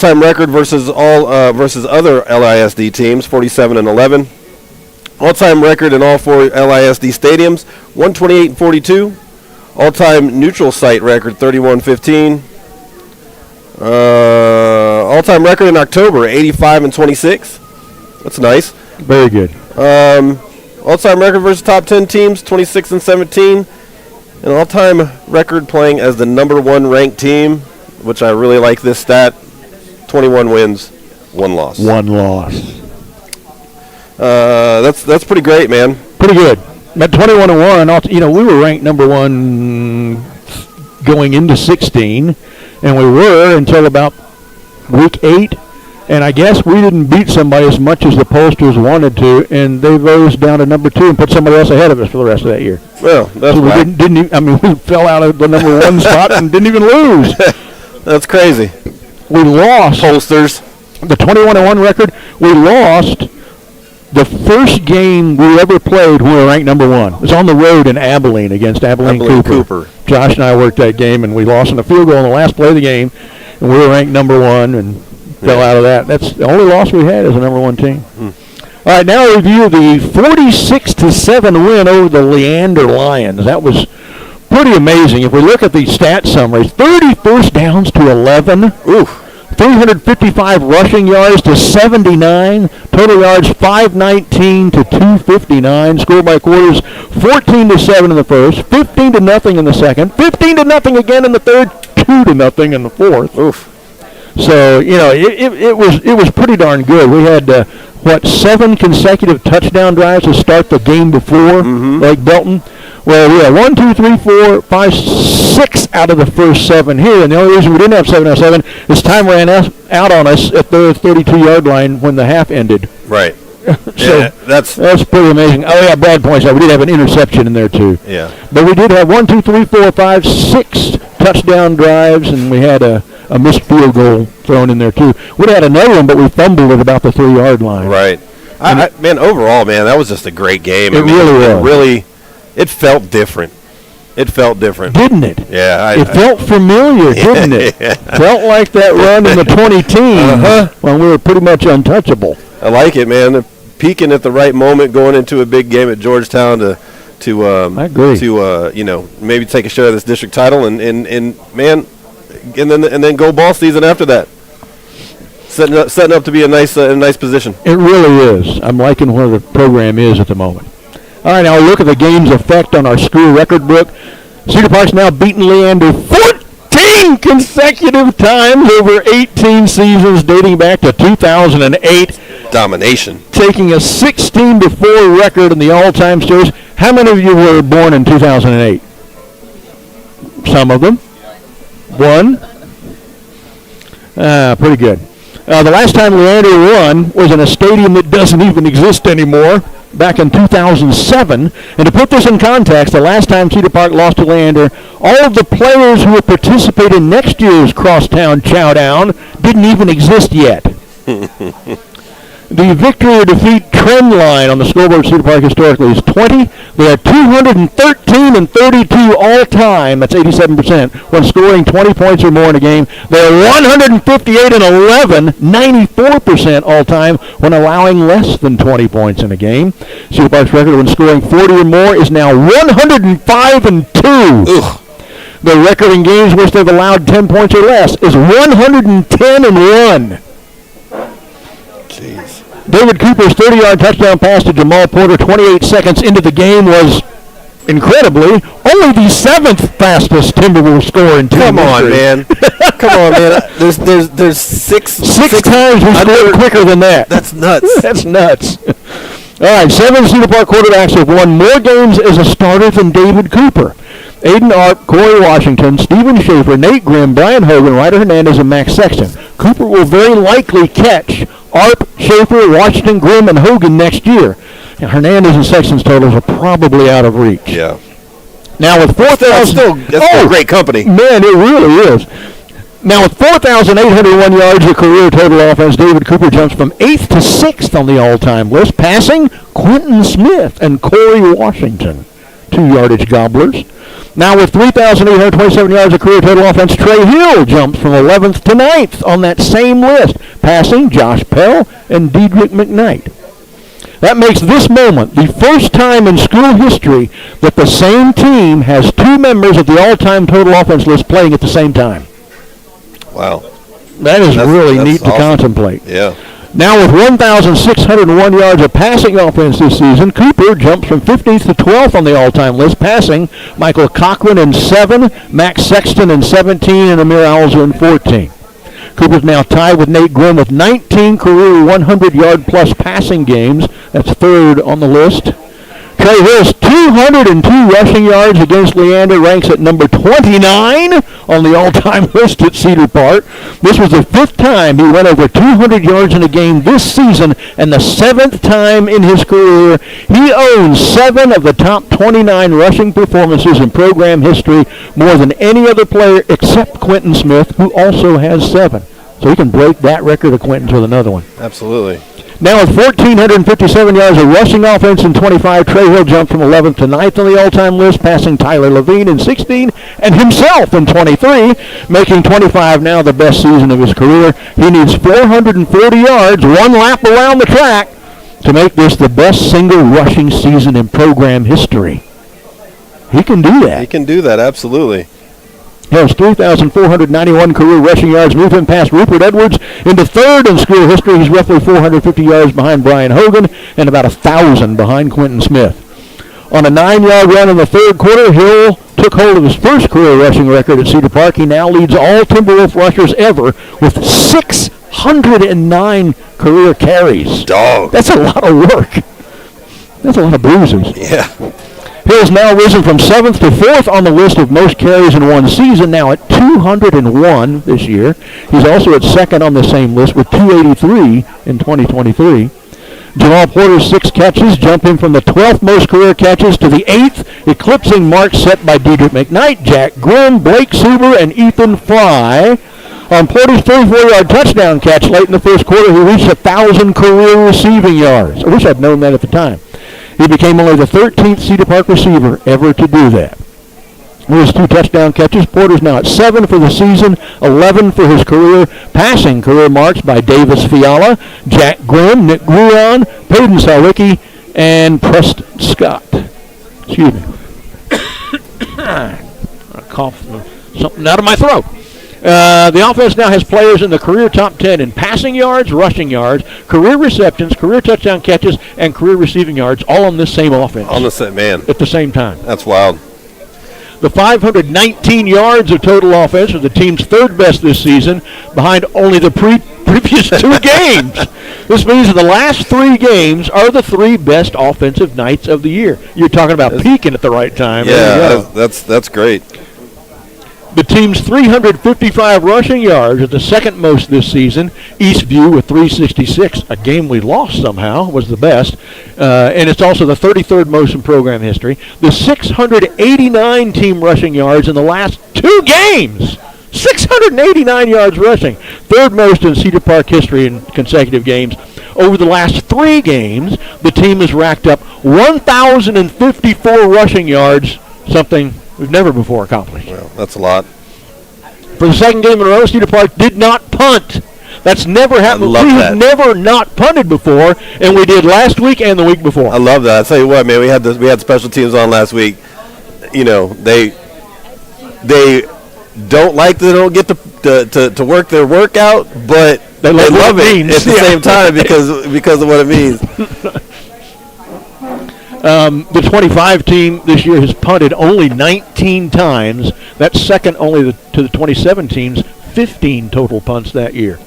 All-time record versus other LISD teams, 47-11. All-time record in all 4 LISD stadiums, 128-42. All-time neutral site record, 31-15. All-time record in October, 85-26. That's nice. Very good. All-time record versus top 10 teams, 26-17. An all-time record playing as the number 1 ranked team, which I really like this stat. 21 wins, 1 loss. 1 loss. That's pretty great, man. Pretty good. At 21-1, we were ranked number 1 going into 16, and we were until about week 8. And I guess we didn't beat somebody as much as the pollsters wanted to, and they rose down to number 2 and put somebody else ahead of us for the rest of that year. Well, that's so we we fell out of the number 1 spot and didn't even lose. That's crazy. We lost pollsters. The 21-1 record. We lost the first game we ever played when we were ranked number 1. It was on the road in Abilene against Abilene Cooper. Josh and I worked that game, and we lost in a field goal in the last play of the game, and we were ranked number 1 and fell out of that. That's the only loss we had as a number 1 team. All right, now review the 46-7 win over the Leander Lions. That was pretty amazing. If we look at the stat summaries, 30 first downs to 11. Oof. 355 rushing yards to 79. Total yards 519 to 259. Scored by quarters 14-7 in the first, 15-0 in the second, 15-0 again in the third, 2-0 in the fourth. Oof. So it was pretty darn good. We had 7 consecutive touchdown drives to start the game before, like Belton. Well, we had 1, 2, 3, 4, 5, 6 out of the first 7 here, and the only reason we didn't have 7 out of 7 is time ran out on us at the 32-yard line when the half ended. Right. So yeah, that's pretty amazing. Oh yeah, Brad points out we did have an interception in there too. Yeah. But we did have 1, 2, 3, 4, 5, 6 touchdown drives, and we had a missed field goal thrown in there too. We'd had another one, but we fumbled at about the 3-yard line. Right. Overall, that was just a great game. It really. It felt different. Didn't it? Yeah. It felt familiar, didn't it? Felt like that run in the 20 team when we were pretty much untouchable. I like it, man. Peaking at the right moment, going into a big game at Georgetown to I agree. To maybe take a share of this district title and then go ball season after that. Setting up to be a nice position. It really is. I'm liking where the program is at the moment. All right, now look at the game's effect on our school record book. Cedar Park's now beaten Leander 14 consecutive times over 18 seasons dating back to 2008. Domination. Taking a 16-4 record in the all-time series. How many of you were born in 2008? Some of them. 1. Pretty good. The last time Leander won was in a stadium that doesn't even exist anymore, back in 2007. And to put this in context, the last time Cedar Park lost to Leander, all of the players who will participate in next year's Crosstown Chowdown didn't even exist yet. The victory or defeat trend line on the scoreboard of Cedar Park historically is 20. They are 213 and 32 all time. That's 87% when scoring 20 points or more in a game. They are 158 and 11, 94% all time when allowing less than 20 points in a game. Cedar Park's record when scoring 40 or more is now 105 and 2. Ugh. The record in games which they've allowed 10 points or less is 110 and 1. Jeez. David Cooper's 30-yard touchdown pass to Jamal Porter 28 seconds into the game was, incredibly, only the 7th fastest Timberwolf score in team Come on, history. man. Come on, man. There's six times we scored quicker than that. That's nuts. That's nuts. All right, 7 Cedar Park quarterbacks have won more games as a starter than David Cooper. Aiden Arp, Corey Washington, Stephen Schaefer, Nate Grimm, Brian Hogan, Ryder Hernandez, and Max Sexton. Cooper will very likely catch Arp, Schaefer, Washington, Grimm, and Hogan next year. And Hernandez and Sexton's totals are probably out of reach. Yeah. Now with 4,000... That's still great company. Man, it really is. Now with 4,801 yards of career total offense, David Cooper jumps from 8th to 6th on the all-time list, passing Quentin Smith and Corey Washington, 2 yardage gobblers. Now with 3,827 yards of career total offense, Trey Hill jumps from 11th to 9th on that same list, passing Josh Pell and Dedrick McKnight. That makes this moment the first time in school history that the same team has two members of the all-time total offense list playing at the same time. Wow. That's really neat to contemplate. Yeah. Now with 1,601 yards of passing offense this season, Cooper jumps from 15th to 12th on the all-time list, passing Michael Cochran in 7, Max Sexton in 17, and Amir Alza in 14. Cooper's now tied with Nate Grimm with 19 career 100-yard-plus passing games. That's third on the list. Trey Hill's 202 rushing yards against Leander ranks at number 29 on the all-time list at Cedar Park. This was the 5th time he went over 200 yards in a game this season and the 7th time in his career. He owns 7 of the top 29 rushing performances in program history, more than any other player except Quentin Smith, who also has 7. So he can break that record of Quentin's with another one. Absolutely. Now with 1,457 yards of rushing offense in 25, Trey Hill jumped from 11th to 9th on the all-time list, passing Tyler Levine in 16 and himself in 23, making 25 now the best season of his career. He needs 440 yards, one lap around the track, to make this the best single rushing season in program history. He can do that. He can do that, absolutely. He has 3,491 career rushing yards, move him past Rupert Edwards into third in school history. He's roughly 450 yards behind Brian Hogan and about 1,000 behind Quentin Smith. On a 9-yard run in the third quarter, Hill took hold of his first career rushing record at Cedar Park. He now leads all Timberwolf rushers ever with 609 career carries. Dog. That's a lot of work. That's a lot of bruises. Yeah. Hill's now risen from 7th to 4th on the list of most carries in one season, now at 201 this year. He's also at 2nd on the same list with 283 in 2023. Jamal Porter's 6 catches jump him from the 12th most career catches to the 8th, eclipsing marks set by Dedrick McKnight, Jack Grimm, Blake Suber, and Ethan Fry. On Porter's 34-yard touchdown catch late in the first quarter, he reached 1,000 career receiving yards. I wish I'd known that at the time. He became only the 13th Cedar Park receiver ever to do that. With his 2 touchdown catches, Porter's now at 7 for the season, 11 for his career. Passing career marks by Davis Fiala, Jack Grimm, Nick Gruon, Peyton Sawicki, and Preston Scott. Excuse me. I coughed something out of my throat. The offense now has players in the career top 10 in passing yards, rushing yards, career receptions, career touchdown catches, and career receiving yards, all on this same offense. On the same, man. At the same time. That's wild. The 519 yards of total offense are the team's third best this season, behind only the previous 2 games. This means that the last 3 games are the 3 best offensive nights of the year. You're talking about peaking at the right time. Yeah, that's great. The team's 355 rushing yards are the second most this season. Eastview with 366, a game we lost somehow, was the best. And it's also the 33rd most in program history. The 689 team rushing yards in the last 2 games. 689 yards rushing. Third most in Cedar Park history in consecutive games. Over the last 3 games, the team has racked up 1,054 rushing yards, something we've never before accomplished. Well, that's a lot. For the second game in a row, Cedar Park did not punt. That's never happened. We have never not punted before, and we did last week and the week before. I love that. I tell you what, man, we had special teams on last week. You know, they don't like that they don't get to work their workout, but they love it at the same time because of what it means. The 25 team this year has punted only 19 times. That's second only to the 27 teams, 15 total punts that year.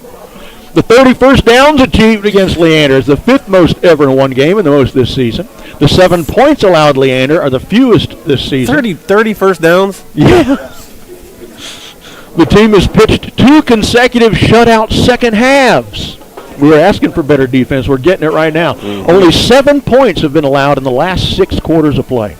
The 30 first downs achieved against Leander is the 5th most ever in one game and the most this season. The 7 points allowed Leander are the fewest this season. 30 first downs? Yeah. The team has pitched 2 consecutive shutout second halves. We were asking for better defense. We're getting it right now. Mm-hmm. Only 7 points have been allowed in the last 6 quarters of play.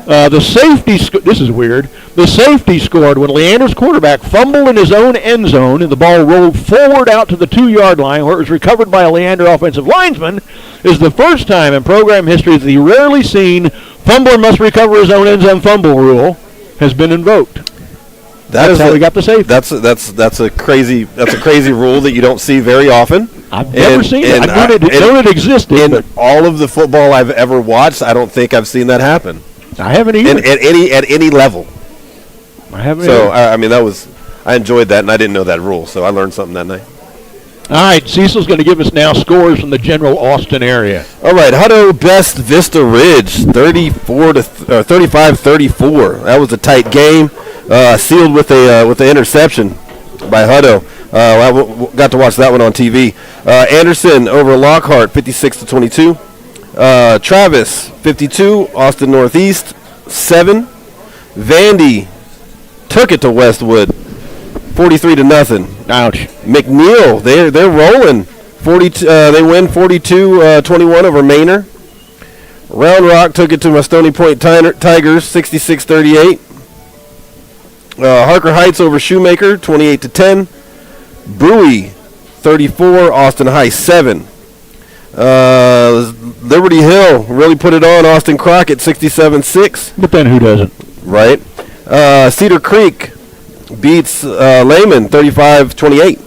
The safety, this is weird. The safety scored when Leander's quarterback fumbled in his own end zone and the ball rolled forward out to the 2-yard line where it was recovered by a Leander offensive linesman. Is the first time in program history that the rarely seen fumbler must recover his own end zone fumble rule has been invoked. That's how we got the safety. That's a crazy rule that you don't see very often. I've never seen it. I know it existed. In all of the football I've ever watched, I don't think I've seen that happen. I haven't either. At any level. I haven't. So I enjoyed that, and I didn't know that rule, so I learned something that night. All right, Cecil's going to give us now scores from the general Austin area. All right, Hutto Best Vista Ridge, 35-34. That was a tight game, sealed with an interception by Hutto. I got to watch that one on TV. Anderson over Lockhart, 56-22. Travis, 52. Austin Northeast, 7. Vandy took it to Westwood, 43-0. Ouch. McNeil, they're rolling. 42. They win 42-21 over Manor. Round Rock took it to my Stony Point Tigers, 66-38. Harker Heights over Shoemaker, 28-10. Bowie, 34. Austin High, 7. Liberty Hill really put it on. Austin Crockett, 67-6. But then who doesn't? Right. Cedar Creek beats Lehman 35-28.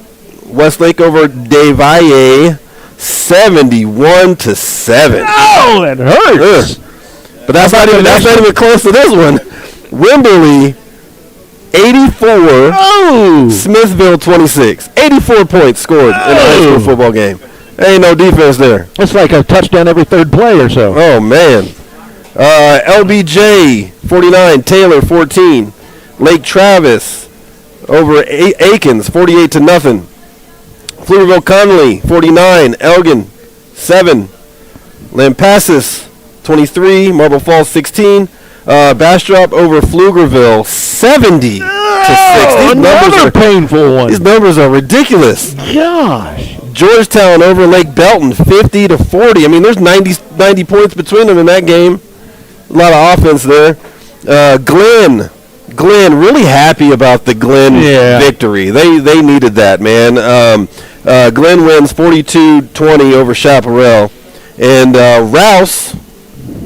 Westlake over De Valle 71-7. Oh, that hurts. But that's not even close to this one. Wimberley 84. Oh. Smithville 26. 84 points scored in a high school football game. There ain't no defense there. It's like a touchdown every third play or so. Oh man. LBJ 49, Taylor 14. Lake Travis over Aikens 48-0. Pflugerville Conley 49, Elgin 7. Lampasas 23, Marble Falls 16. Bastrop over Pflugerville 70-6. Another painful one. These numbers are ridiculous. Gosh. Georgetown over Lake Belton 50-40. I mean, there's 90 points between them in that game. A lot of offense there. Glenn, really happy about the Glenn victory. They needed that, man. Glenn wins 42-20 over Chaparral. And Rouse,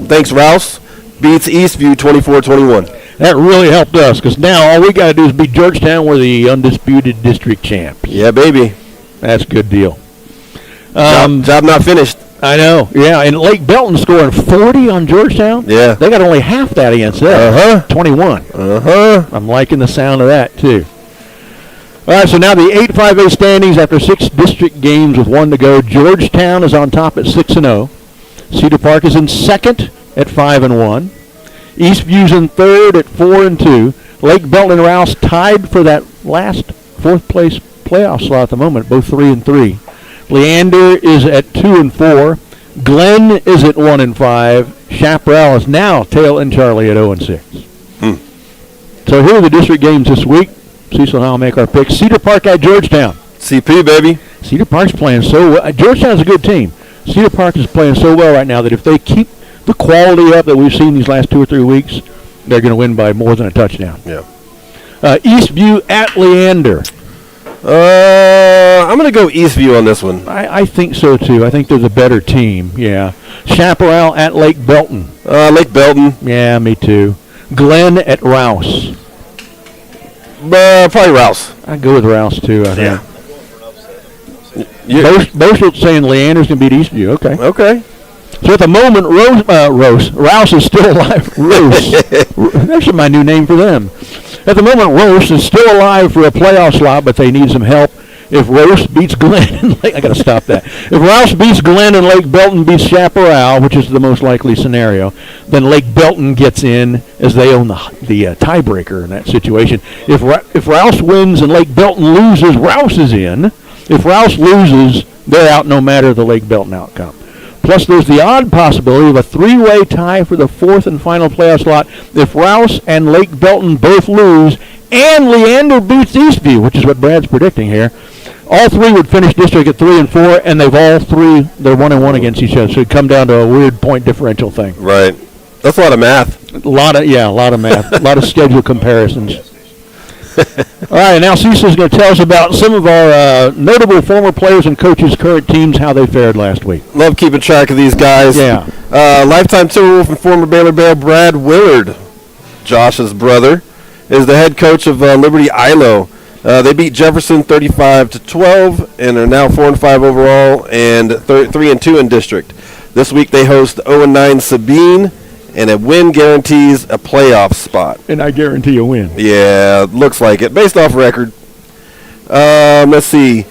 thanks Rouse, beats Eastview 24-21. That really helped us because now all we got to do is beat Georgetown. We're the undisputed district champs. Yeah, baby. That's a good deal. Job not finished. I know. Yeah, and Lake Belton scoring 40 on Georgetown. Yeah. They got only half that against them. 21. I'm liking the sound of that, too. All right, so now the 8-5A standings after 6 district games with 1 to go. Georgetown is on top at 6-0. Cedar Park is in second at 5-1. Eastview's in third at 4-2. Lake Belton and Rouse tied for that last 4th place playoff slot at the moment, both 3-3. Leander is at 2-4. Glenn is at 1-5. Chaparral is now Tail and Charlie at 0-6. So here are the district games this week. Cecil and I will make our picks. Cedar Park at Georgetown. CP, baby. Cedar Park's playing so well. Georgetown's a good team. Cedar Park is playing so well right now that if they keep the quality up that we've seen these last 2 or 3 weeks, they're going to win by more than a touchdown. Yeah. Eastview at Leander. I'm going to go Eastview on this one. I think so, too. I think they're the better team, yeah. Chaparral at Lake Belton. Lake Belton. Yeah, me too. Glenn at Rouse. Probably Rouse. I'd go with Rouse, too, I think. Yeah. Both saying Leander's going to beat Eastview. Okay. So at the moment, Rouse is still alive. That's my new name for them. At the moment, Rouse is still alive for a playoff slot, but they need some help. If Rouse beats Glenn, I got to stop that. If Rouse beats Glenn and Lake Belton beats Chaparral, which is the most likely scenario, then Lake Belton gets in as they own the tiebreaker in that situation. If Rouse wins and Lake Belton loses, Rouse is in. If Rouse loses, they're out no matter the Lake Belton outcome. Plus, there's the odd possibility of a 3-way tie for the 4th and final playoff slot if Rouse and Lake Belton both lose and Leander beats Eastview, which is what Brad's predicting here. All 3 would finish district at 3-4, and they're 1-1 against each other. So it'd come down to a weird point differential thing. Right. That's a lot of math. A lot of math, a lot of schedule comparisons. All right, now Cisa's going to tell us about some of our notable former players and coaches' current teams, how they fared last week. Love keeping track of these guys. Yeah. Lifetime Timberwolf and former Baylor Bear Brad Willard, Josh's brother, is the head coach of Liberty ILO. They beat Jefferson 35-12 and are now 4-5 overall and 3-2 in district. This week they host 0-9 Sabine, and a win guarantees a playoff spot. And I guarantee a win. Yeah, looks like it. Based off record. Let's see.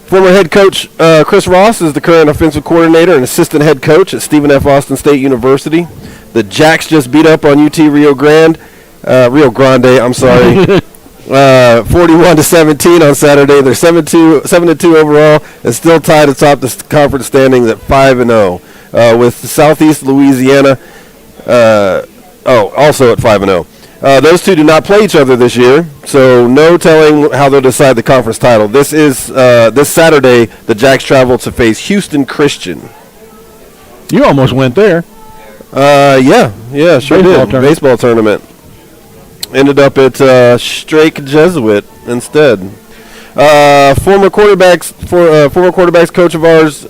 Former head coach Chris Ross is the current offensive coordinator and assistant head coach at Stephen F. Austin State University. The Jacks just beat up on UT Rio Grande, I'm sorry. 41-17 on Saturday. They're 7-2 overall and still tied atop the conference standings at 5-0 with Southeast Louisiana also at 5-0. Those two do not play each other this year, so no telling how they'll decide the conference title. This Saturday, the Jacks travel to face Houston Christian. You almost went there. Yeah, sure did. Baseball tournament. Ended up at Strake Jesuit instead. Former quarterbacks coach of ours,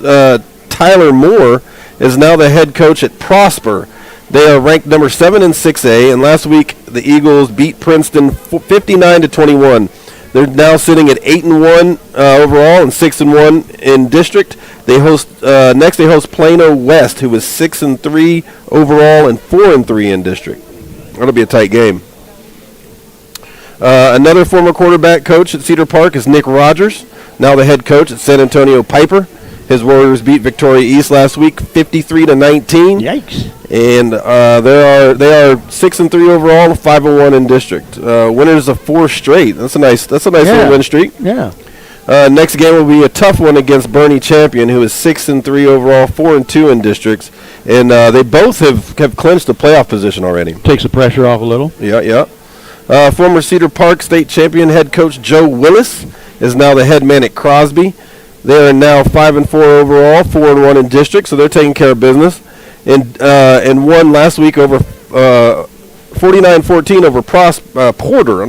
Tyler Moore, is now the head coach at Prosper. They are ranked number 7 in 6A, and last week the Eagles beat Princeton 59-21. They're now sitting at 8-1 overall and 6-1 in district. They host next. They host Plano West, who is 6-3 overall and 4-3 in district. That'll be a tight game. Another former quarterback coach at Cedar Park is Nick Rogers, now the head coach at San Antonio Piper. His Warriors beat Victoria East last week, 53-19. Yikes! And they are 6-3 overall, 5-1 in district. Winners of 4 straight. That's a nice little win streak. Yeah. Next game will be a tough one against Bernie Champion, who is 6-3 overall, 4-2 in districts, and they both have clinched a playoff position already. Takes the pressure off a little. Yeah. Former Cedar Park State Champion head coach Joe Willis is now the head man at Crosby. They are now 5-4 overall, 4-1 in district, so they're taking care of business. And won last week over 49-14 over Porter,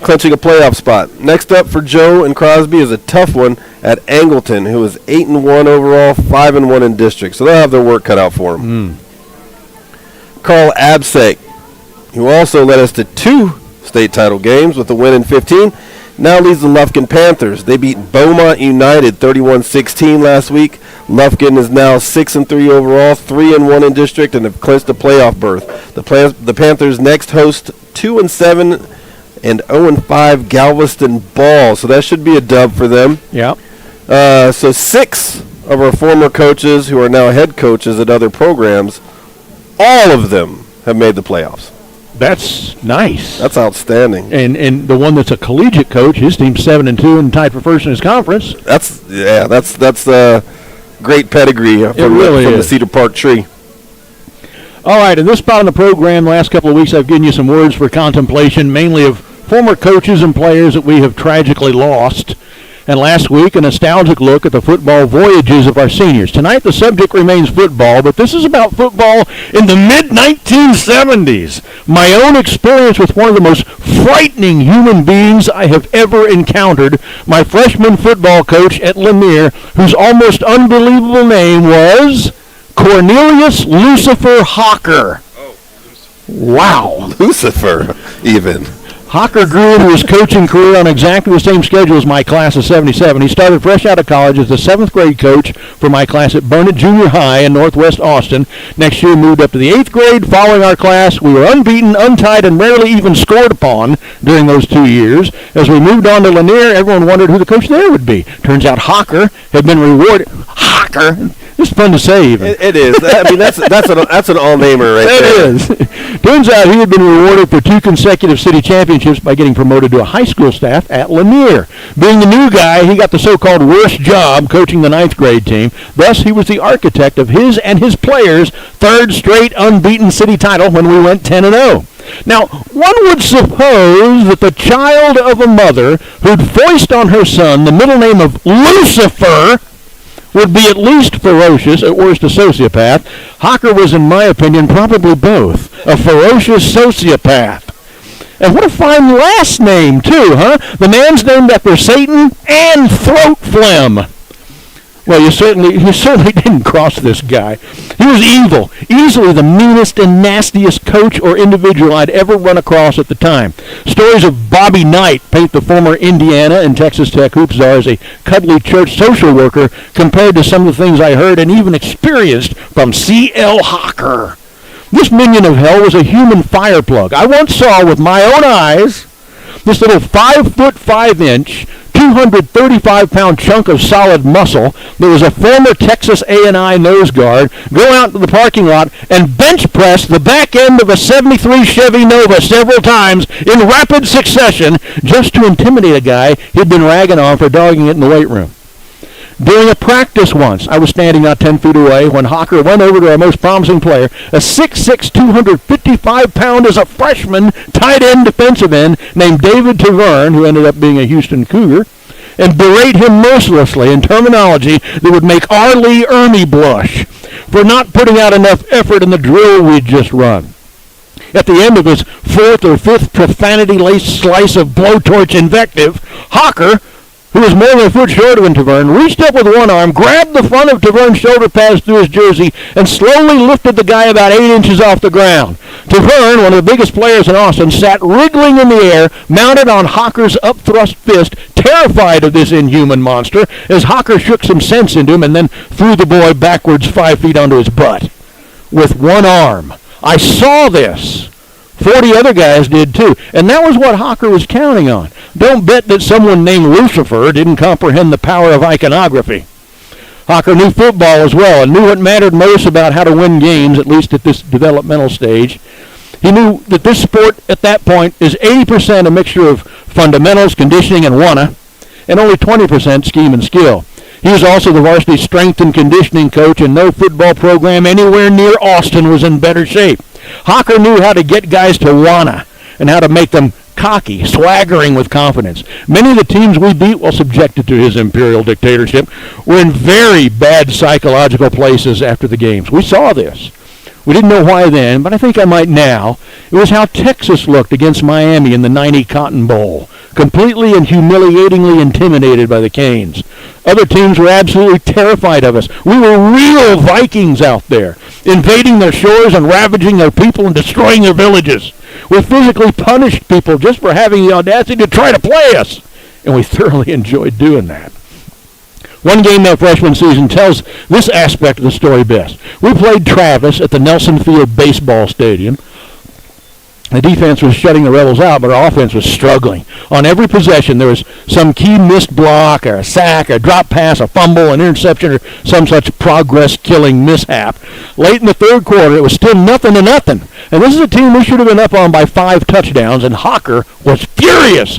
clinching a playoff spot. Next up for Joe and Crosby is a tough one at Angleton, who is 8-1 overall, 5-1 in district, so they'll have their work cut out for them. Carl Absek, who also led us to 2 state title games with a win in 15, now leads the Lufkin Panthers. They beat Beaumont United 31-16 last week. Lufkin is now 6-3 overall, 3-1 in district, and have clinched a playoff berth. The Panthers next host 2-7 and 0-5 Galveston Ball, so that should be a dub for them. Yeah. So 6 of our former coaches who are now head coaches at other programs, all of them have made the playoffs. That's nice. That's outstanding. And the one that's a collegiate coach, his team's 7-2 and tied for first in his conference. That's great pedigree from the Cedar Park tree. All right, in this spot in the program, the last couple of weeks I've given you some words for contemplation, mainly of former coaches and players that we have tragically lost. And last week, a nostalgic look at the football voyages of our seniors. Tonight, the subject remains football, but this is about football in the mid-1970s. My own experience with one of the most frightening human beings I have ever encountered, my freshman football coach at Lanier, whose almost unbelievable name was Cornelius Lucifer Hawker. Oh, wow. Lucifer, even. Hawker grew into his coaching career on exactly the same schedule as my class of 77. He started fresh out of college as the 7th grade coach for my class at Burnett Junior High in Northwest Austin. Next year moved up to the 8th grade. Following our class, we were unbeaten, untied, and rarely even scored upon during those 2 years. As we moved on to Lanier, everyone wondered who the coach there would be. Turns out Hawker had been rewarded. Hawker! It's fun to say even. It is. I mean, that's an all-namer right there. It is. Turns out he had been rewarded for 2 consecutive city championships by getting promoted to a high school staff at Lanier. Being the new guy, he got the so-called worst job coaching the 9th grade team. Thus, he was the architect of his and his players' 3rd straight unbeaten city title when we went 10-0. Now, one would suppose that the child of a mother who'd foist on her son the middle name of Lucifer would be at least ferocious, at worst a sociopath. Hocker was, in my opinion, probably both. A ferocious sociopath. And what a fine last name, too, huh? The man's named after Satan and throat phlegm. Well, you certainly didn't cross this guy. He was evil, easily the meanest and nastiest coach or individual I'd ever run across at the time. Stories of Bobby Knight paint the former Indiana and Texas Tech hoop czar as a cuddly church social worker compared to some of the things I heard and even experienced from C.L. Hocker. This minion of hell was a human fire plug. I once saw with my own eyes this little 5'5", 235-pound chunk of solid muscle that was a former Texas A&I nose guard go out to the parking lot and bench press the back end of a 73 Chevy Nova several times in rapid succession just to intimidate a guy he'd been ragging on for dogging it in the weight room. During a practice once, I was standing not 10 feet away when Hocker went over to our most promising player, a 6'6", 255-pound as a freshman tight end defensive end named David Taverne, who ended up being a Houston Cougar, and berate him mercilessly in terminology that would make R. Lee Ermey blush for not putting out enough effort in the drill we'd just run. At the end of his fourth or fifth profanity-laced slice of blowtorch invective, Hocker, who was more than a foot shorter than Taverne, reached up with one arm, grabbed the front of Taverne's shoulder pads through his jersey, and slowly lifted the guy about 8 inches off the ground. Taverne, one of the biggest players in Austin, sat wriggling in the air, mounted on Hocker's up-thrust fist, terrified of this inhuman monster, as Hocker shook some sense into him and then threw the boy backwards 5 feet onto his butt. With one arm. I saw this. 40 other guys did too, and that was what Hocker was counting on. Don't bet that someone named Lucifer didn't comprehend the power of iconography. Hocker knew football as well and knew what mattered most about how to win games, at least at this developmental stage. He knew that this sport at that point is 80% a mixture of fundamentals, conditioning, and wanna, and only 20% scheme and skill. He was also the varsity strength and conditioning coach, and no football program anywhere near Austin was in better shape. Hocker knew how to get guys to wanna and how to make them cocky, swaggering with confidence. Many of the teams we beat while subjected to his imperial dictatorship were in very bad psychological places after the games. We saw this. We didn't know why then, but I think I might now. It was how Texas looked against Miami in the '90 Cotton Bowl, completely and humiliatingly intimidated by the Canes. Other teams were absolutely terrified of us. We were real Vikings out there, invading their shores and ravaging their people and destroying their villages. We physically punished people just for having the audacity to try to play us, and we thoroughly enjoyed doing that. One game that freshman season tells this aspect of the story best. We played Travis at the Nelson Field Baseball Stadium. The defense was shutting the Rebels out, but our offense was struggling. On every possession, there was some key missed block, or a sack, a drop pass, a fumble, an interception, or some such progress-killing mishap. Late in the third quarter, it was still 0-0. And this is a team we should have been up on by 5 touchdowns, and Hocker was furious.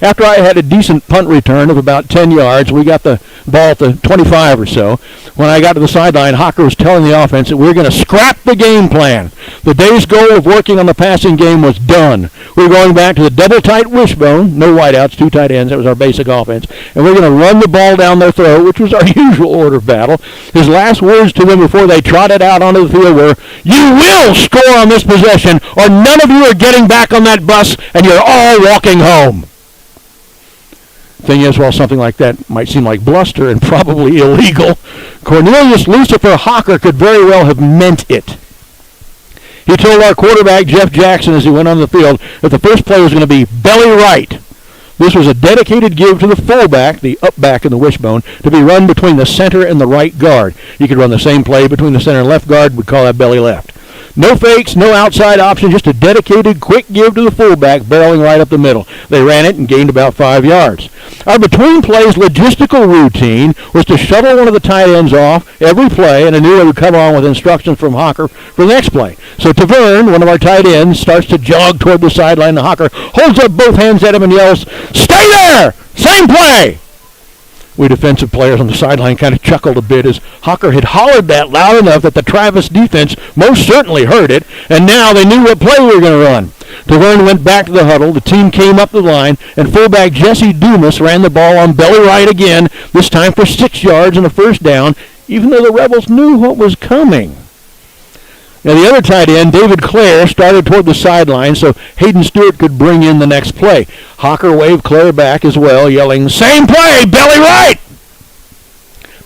After I had a decent punt return of about 10 yards, we got the ball at the 25 or so. When I got to the sideline, Hocker was telling the offense that we were going to scrap the game plan. The day's goal of working on the passing game was done. We were going back to the double-tight wishbone, no wideouts, 2 tight ends. That was our basic offense. And we were going to run the ball down their throat, which was our usual order of battle. His last words to them before they trotted out onto the field were, "You will score on this possession, or none of you are getting back on that bus, and you're all walking home." Thing is, while something like that might seem like bluster and probably illegal, Cornelius Lucifer Hocker could very well have meant it. He told our quarterback, Jeff Jackson, as he went on the field, that the first play was going to be belly right. This was a dedicated give to the fullback, the up back in the wishbone, to be run between the center and the right guard. You could run the same play between the center and left guard. We'd call that belly left. No fakes, no outside option, just a dedicated, quick give to the fullback, barreling right up the middle. They ran it and gained about 5 yards. Our between plays logistical routine was to shuttle one of the tight ends off every play, and I knew they would come on with instructions from Hocker for the next play. So Taverne, one of our tight ends, starts to jog toward the sideline, and Hocker holds up both hands at him and yells, "Stay there! Same play!" We defensive players on the sideline kind of chuckled a bit as Hocker had hollered that loud enough that the Travis defense most certainly heard it, and now they knew what play we were going to run. Taverne went back to the huddle. The team came up the line, and fullback Jesse Dumas ran the ball on belly right again, this time for 6 yards and a first down, even though the Rebels knew what was coming. Now, the other tight end, David Clare, started toward the sideline so Hayden Stewart could bring in the next play. Hawker waved Clare back as well, yelling, "Same play, belly right!"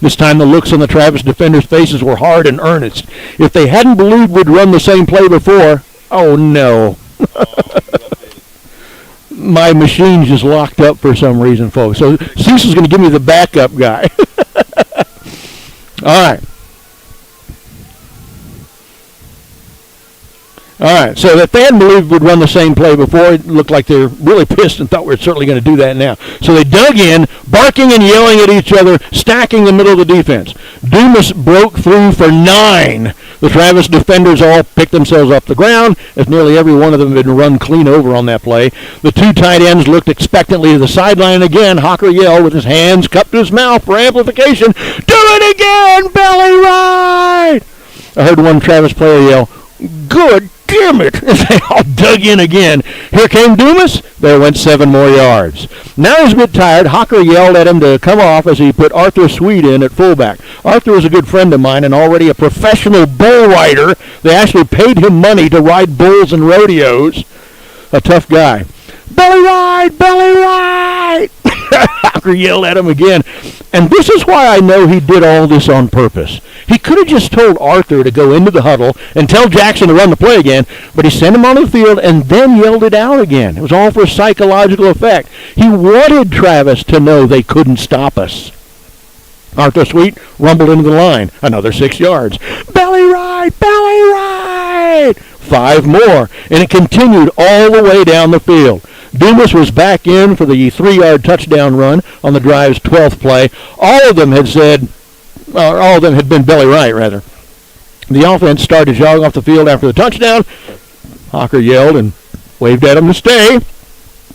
This time the looks on the Travis defenders' faces were hard and earnest. If they hadn't believed we'd run the same play before, oh no. My machine just locked up for some reason, folks. So Cecil's going to give me the backup guy. All right. All right, so if they hadn't believed we'd run the same play before, it looked like they were really pissed and thought we were certainly going to do that now. So they dug in, barking and yelling at each other, stacking the middle of the defense. Dumas broke through for 9. The Travis defenders all picked themselves off the ground, as nearly every one of them had been run clean over on that play. The 2 tight ends looked expectantly to the sideline again. Hawker yelled with his hands cupped to his mouth for amplification, "Do it again, belly right!" I heard one Travis player yell, "Good damn it," as they all dug in again. Here came Dumas. There went 7 more yards. Now he's a bit tired. Hawker yelled at him to come off as he put Arthur Sweet in at fullback. Arthur is a good friend of mine and already a professional bull rider. They actually paid him money to ride bulls and rodeos. A tough guy. "Belly right, belly right!" Hawker yelled at him again. And this is why I know he did all this on purpose. He could have just told Arthur to go into the huddle and tell Jackson to run the play again, but he sent him onto the field and then yelled it out again. It was all for psychological effect. He wanted Travis to know they couldn't stop us. Arthur Sweet rumbled into the line. Another 6 yards. "Belly right, belly right!" 5 more, and it continued all the way down the field. Dumas was back in for the 3-yard touchdown run on the drive's 12th play. All of them had been belly right, rather. The offense started jogging off the field after the touchdown. Hawker yelled and waved at him to stay.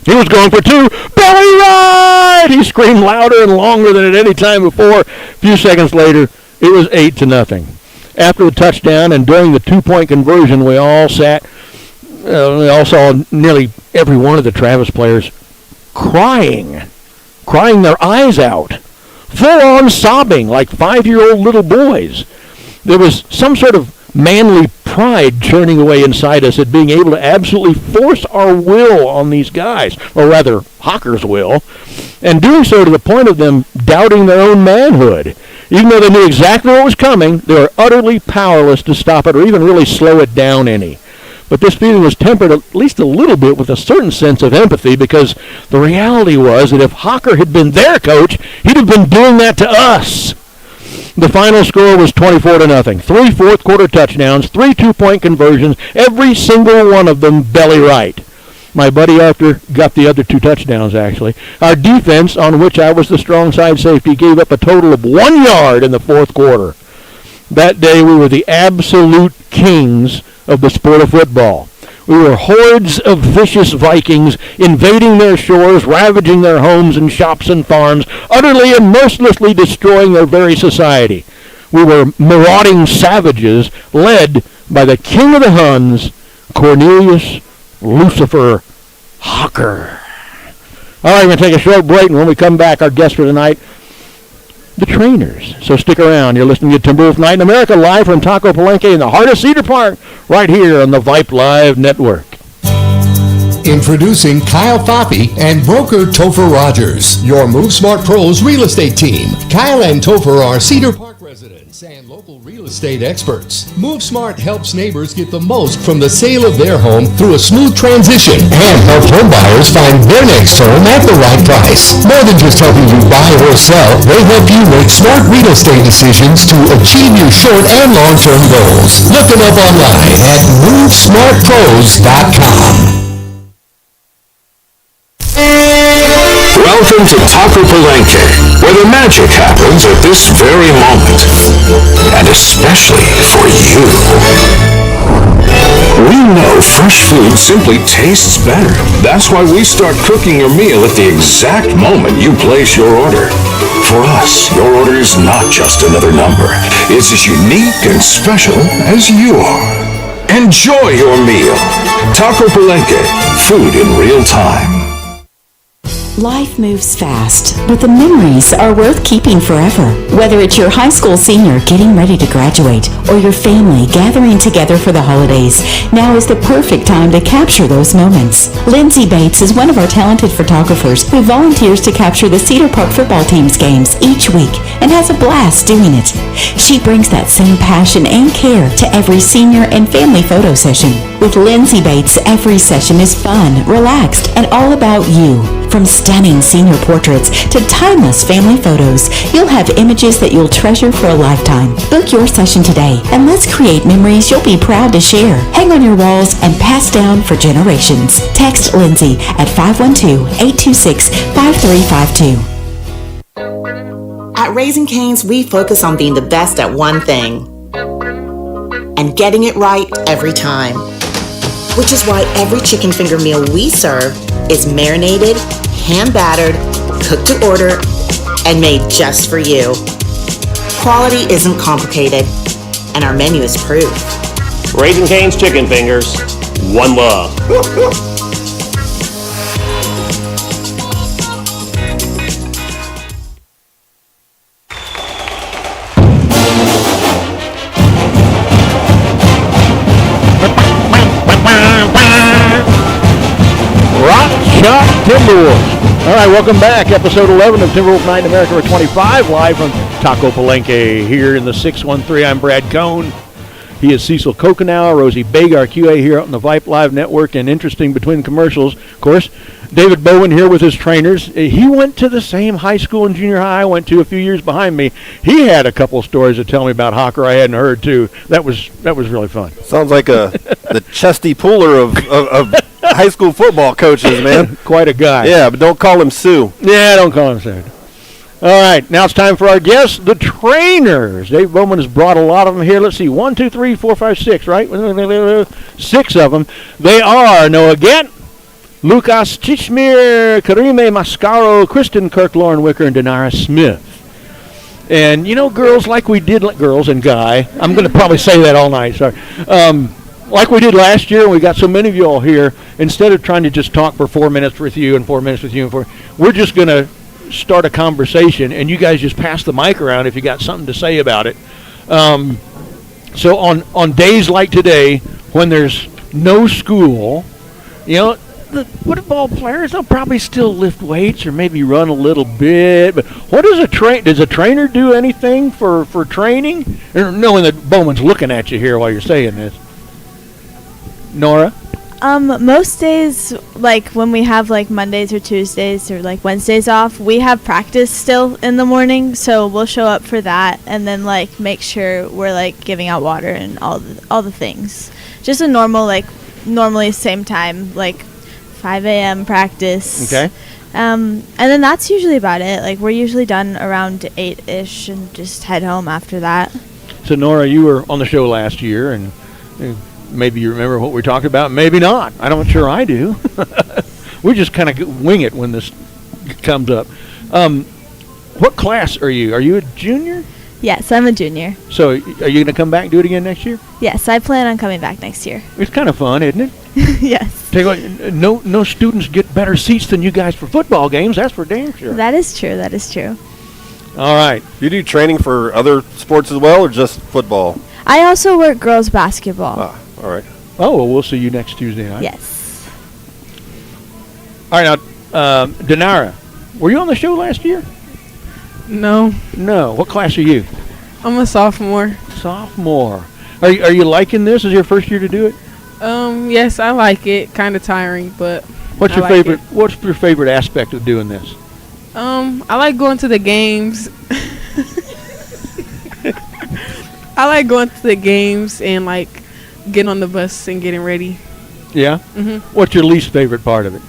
He was going for 2. "Belly right!" He screamed louder and longer than at any time before. A few seconds later, it was 8-0. After the touchdown and during the 2-point conversion, we all saw nearly every one of the Travis players crying their eyes out, full-on sobbing like 5-year-old little boys. There was some sort of manly pride churning away inside us at being able to absolutely force our will on these guys, or rather, Hawker's will, and doing so to the point of them doubting their own manhood. Even though they knew exactly what was coming, they were utterly powerless to stop it or even really slow it down any. But this feeling was tempered at least a little bit with a certain sense of empathy, because the reality was that if Hawker had been their coach, he'd have been doing that to us. The final score was 24-0. 3 fourth-quarter touchdowns, 3 2-point conversions, every single one of them belly right. My buddy Arthur got the other 2 touchdowns, actually. Our defense, on which I was the strong side safety, gave up a total of 1 yard in the 4th quarter. That day we were the absolute kings of the sport of football. We were hordes of vicious Vikings invading their shores, ravaging their homes and shops and farms, utterly and mercilessly destroying their very society. We were marauding savages led by the king of the Huns, Cornelius Lucifer Hawker. All right, we're going to take a short break, and when we come back, our guest for tonight, the Trainers. So stick around. You're listening to Timberwolf Night in America, live from Taco Palenque in the heart of Cedar Park, right here on the Vype Live Network. Introducing Kyle Foppe and broker Topher Rogers, your MoveSmart Pros real estate team. Kyle and Topher are Cedar Park residents and local real estate experts. MoveSmart helps neighbors get the most from the sale of their home through a smooth transition and help home buyers find their next home at the right price. More than just helping you buy or sell, they help you make smart real estate decisions to achieve your short and long-term goals. Look them up online at MoveSmartPros.com. Welcome to Taco Palenque, where the magic happens at this very moment, and especially for you. We know fresh food simply tastes better. That's why we start cooking your meal at the exact moment you place your order. For us, your order is not just another number. It's as unique and special as you are. Enjoy your meal. Taco Palenque, food in real time. Life moves fast, but the memories are worth keeping forever. Whether it's your high school senior getting ready to graduate or your family gathering together for the holidays, now is the perfect time to capture those moments. Lindsay Bates is one of our talented photographers who volunteers to capture the Cedar Park football team's games each week and has a blast doing it. She brings that same passion and care to every senior and family photo session. With Lindsay Bates, every session is fun, relaxed, and all about you. From stunning senior portraits to timeless family photos, you'll have images that you'll treasure for a lifetime. Book your session today, and let's create memories you'll be proud to share. Hang on your walls and pass down for generations. Text Lindsay at 512-826-5352. At Raising Cane's, we focus on being the best at one thing and getting it right every time. Which is why every chicken finger meal we serve is marinated, hand-battered, cooked to order, and made just for you. Quality isn't complicated, and our menu is proof. Raising Cane's Chicken Fingers, one love. Shot Timberwolf. All right, welcome back. Episode 11 of Timberwolf Night in America for 25, live from Taco Palenque here in the 613. I'm Brad Cohn. He is Cecil Kokenauer, Rosie Bagar, QA here on the Vype Live Network, and interesting between commercials, of course, David Bowen here with his trainers. He went to the same high school and junior high I went to a few years behind me. He had a couple stories to tell me about Hawker I hadn't heard, too. That was really fun. Sounds like the Chesty Pooler of high school football coaches, man. Quite a guy. Yeah, but don't call him Sue. Yeah, don't call him Sue. All right, now it's time for our guests, the trainers. Dave Bowman has brought a lot of them here. Let's see, 1, 2, 3, 4, 5, 6, right? 6 of them. They are Noah Gant, Lucas Chichmir, Karime Mascaro, Kristen Kirk, Lauren Wicker, and Denara Smith. And, you know, girls and guy, I'm going to probably say that all night, sorry. Like we did last year, and we got so many of you all here, instead of trying to just talk for 4 minutes with you and 4 minutes with you, we're just going to start a conversation, and you guys just pass the mic around if you got something to say about it. So on days like today, when there's no school, you know, the football players, they'll probably still lift weights or maybe run a little bit. But what does a trainer do anything for training? Knowing that Bowman's looking at you here while you're saying this. Nora? Most days, like when we have like Mondays or Tuesdays or like Wednesdays off, we have practice still in the morning, so we'll show up for that and then like make sure we're like giving out water and all the things. Just a normally same time, like 5 a.m. practice. Okay. And then that's usually about it. Like we're usually done around 8-ish and just head home after that. So Nora, you were on the show last year, and maybe you remember what we talked about, maybe not. I'm not sure I do. We just kind of wing it when this comes up. What class are you? Are you a junior? Yes, I'm a junior. So are you going to come back and do it again next year? Yes, I plan on coming back next year. It's kind of fun, isn't it? Yes. Tell you what, no students get better seats than you guys for football games. That's for damn sure. That is true. All right. You do training for other sports as well, or just football? I also work girls basketball. Ah, all right. Oh, well, we'll see you next Tuesday night. Yes. All right, now, Denara, were you on the show last year? No. No. What class are you? I'm a sophomore. Sophomore. Are you liking this? Is your first year to do it? Yes, I like it. Kind of tiring, but What's your favorite aspect of doing this? I like going to the games. I like going to the games and like getting on the bus and getting ready. Yeah? Mhm. What's your least favorite part of it?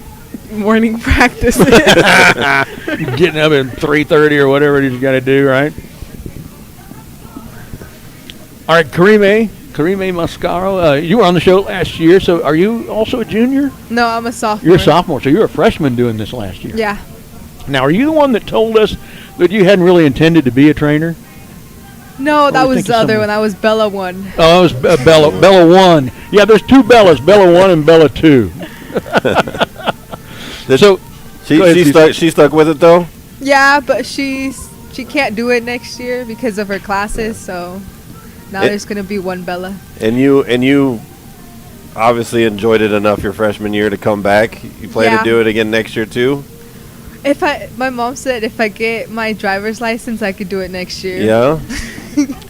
Morning practice. Getting up at 3:30 or whatever it is you got to do, right? All right, Karime Mascaro, you were on the show last year, so are you also a junior? No, I'm a sophomore. You're a sophomore, so you're a freshman doing this last year. Yeah. Now, are you the one that told us that you hadn't really intended to be a trainer? No, that we was thinking the other someone? one. That was Bella 1. Oh, it was Bella 1. Yeah, there's two Bellas, Bella 1 and Bella 2. So she stuck with it though. Yeah, but she can't do it next year because of her classes. So now there's gonna be one Bella. And you obviously enjoyed it enough your freshman year to come back. You plan to do it again next year too? My mom said if I get my driver's license, I could do it next year. Yeah.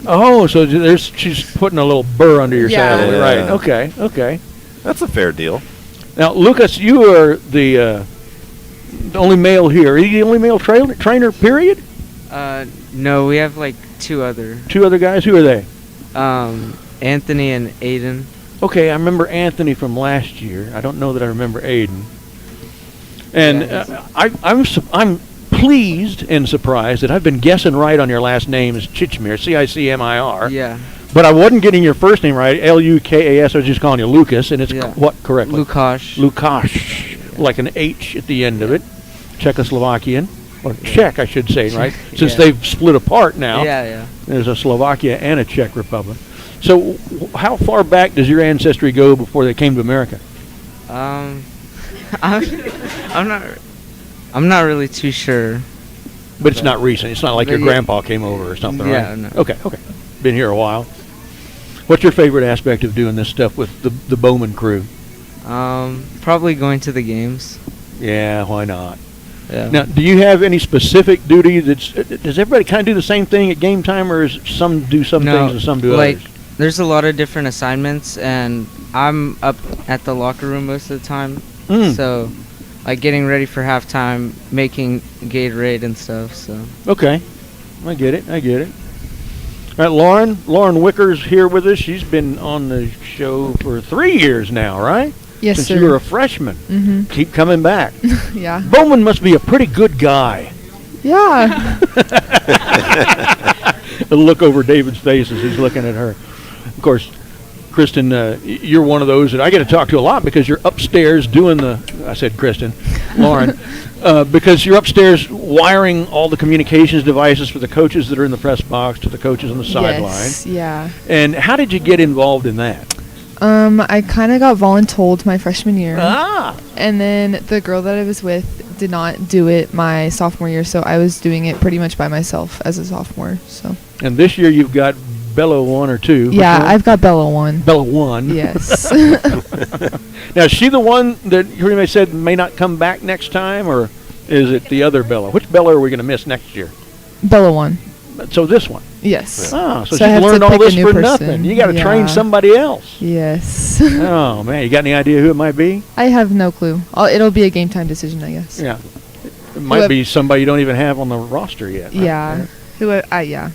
Oh, so she's putting a little burr under your saddle, Yeah. right? Okay. That's a fair deal. Now, Lucas, you are the only male here. Are you the only male trainer, period? No, we have like two other guys? Who are they? Anthony and Aiden. Okay, I remember Anthony from last year. I don't know that I remember Aiden. And I'm pleased and surprised that I've been guessing right on your last name is Chichmir, Cicmir. Yeah. But I wasn't getting your first name right, Lukas. I was just calling you Lucas, and it's what correctly? Lukáš, like an H at the end of it. Czechoslovakian, or Czech, I should say, right? Since they've split apart now. Yeah. There's a Slovakia and a Czech Republic. So how far back does your ancestry go before they came to America? I'm not really too sure. But it's not recent. It's not like your grandpa came over or something, right? Yeah, no. Okay. Been here a while. What's your favorite aspect of doing this stuff with the Bowman crew? Probably going to the games. Yeah, why not? Yeah. Now, do you have any specific duty does everybody kind of do the same thing at game time, or is some do some things and some do others? There's a lot of different assignments, and I'm up at the locker room most of the time. So, like getting ready for halftime, making Gatorade and stuff. So. Okay, I get it. All right, Lauren Wicker's here with us. She's been on the show for 3 years now, right? Yes, Since sir. you were a freshman. Mm-hmm. Keep coming back. Yeah. Bowman must be a pretty good guy. Yeah. A look over David's face as he's looking at her. Of course, Kristen, you're one of those that I get to talk to a lot because you're upstairs doing I said Kristen, Lauren, because you're upstairs wiring all the communications devices for the coaches that are in the press box to the coaches on the sideline. Yes, yeah. And how did you get involved in that? I kind of got voluntold my freshman year. Ah. And then the girl that I was with did not do it my sophomore year, so I was doing it pretty much by myself as a sophomore. So. And this year you've got Bella 1 or 2. Yeah, I've got Bella 1. Bella 1. Yes. Now, is she the one that you pretty much said may not come back next time, or is it the other Bella? Which Bella are we going to miss next year? Bella 1. So this one. Yes. Oh, so I have she's to learned all pick a this new for person. nothing. You got to train somebody else. Yes. Oh, man. You got any idea who it might be? I have no clue. It'll be a game time decision, I guess. Yeah. It might be somebody you don't even have on the roster yet. Yeah. Right? Yeah.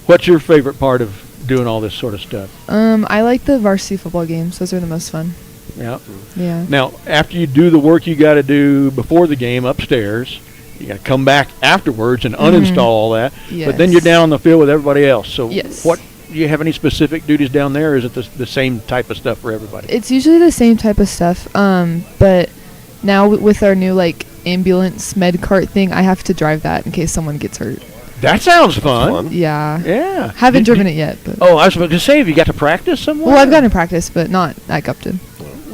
What's your favorite part of doing all this sort of stuff? I like the varsity football games. Those are the most fun. Yeah. Yeah. Now, after you do the work you got to do before the game upstairs, you got to come back afterwards and uninstall all that. Yes. But then you're down on the field with everybody else. So yes. What do you have any specific duties down there, or is it the same type of stuff for everybody? It's usually the same type of stuff. But now with our new ambulance med cart thing, I have to drive that in case someone gets hurt. That sounds fun. Yeah. Yeah. Haven't driven it yet. But I was about to say, have you got to practice somewhere? Well, I've gotten to practice, but not at Gupton.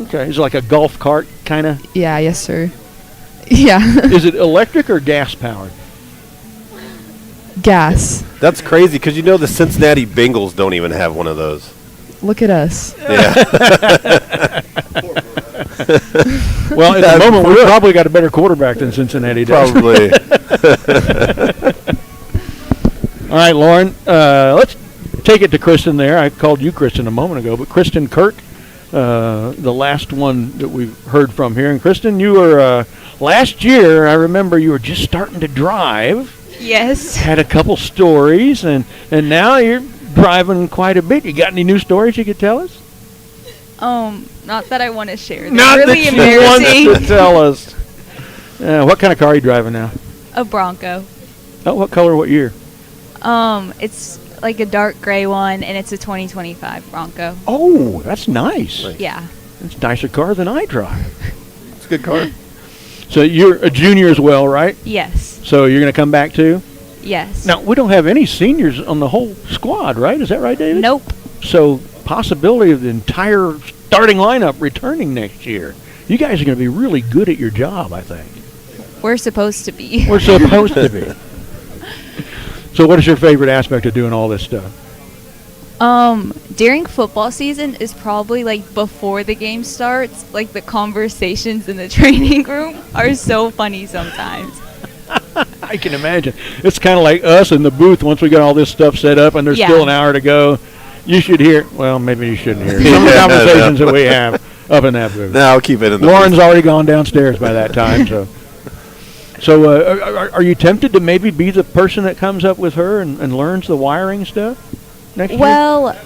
Okay. Is it like a golf cart kind of? Yeah. Yes, sir. Yeah. Is it electric or gas powered? Gas. That's crazy because the Cincinnati Bengals don't even have one of those. Look at us. Yeah. Well, at the moment, we've probably got a better quarterback than Cincinnati does. Probably. All right, Lauren, let's take it to Kristen there. I called you Kristen a moment ago, but Kristen Kirk, the last one that we've heard from here. And Kristen, you were, last year, I remember you were just starting to drive. Yes. Had a couple stories, and now you're driving quite a bit. You got any new stories you could tell us? Not that I want to share. They're Not really that embarrassing. you want to tell us. What kind of car are you driving now? A Bronco. Oh, what color, what year? It's like a dark gray one, and it's a 2025 Bronco. Oh, that's nice. Yeah. It's a nicer car than I drive. It's a good car. So you're a junior as well, right? Yes. So you're going to come back too? Yes. Now, we don't have any seniors on the whole squad, right? Is that right, David? Nope. So, possibility of the entire starting lineup returning next year. You guys are going to be really good at your job, I think. We're supposed to be. We're supposed to be. So, what is your favorite aspect of doing all this stuff? During football season is probably like before the game starts, like the conversations in the training room are so funny sometimes. I can imagine. It's kind of like us in the booth once we got all this stuff set up and there's still an hour to go. You should hear, well, maybe you shouldn't hear some of the conversations that we have up in that booth. No, I'll keep it in the Lauren's booth. already gone downstairs by that time, So are you tempted to maybe be the person that comes up with her and learns the wiring stuff next year? Well,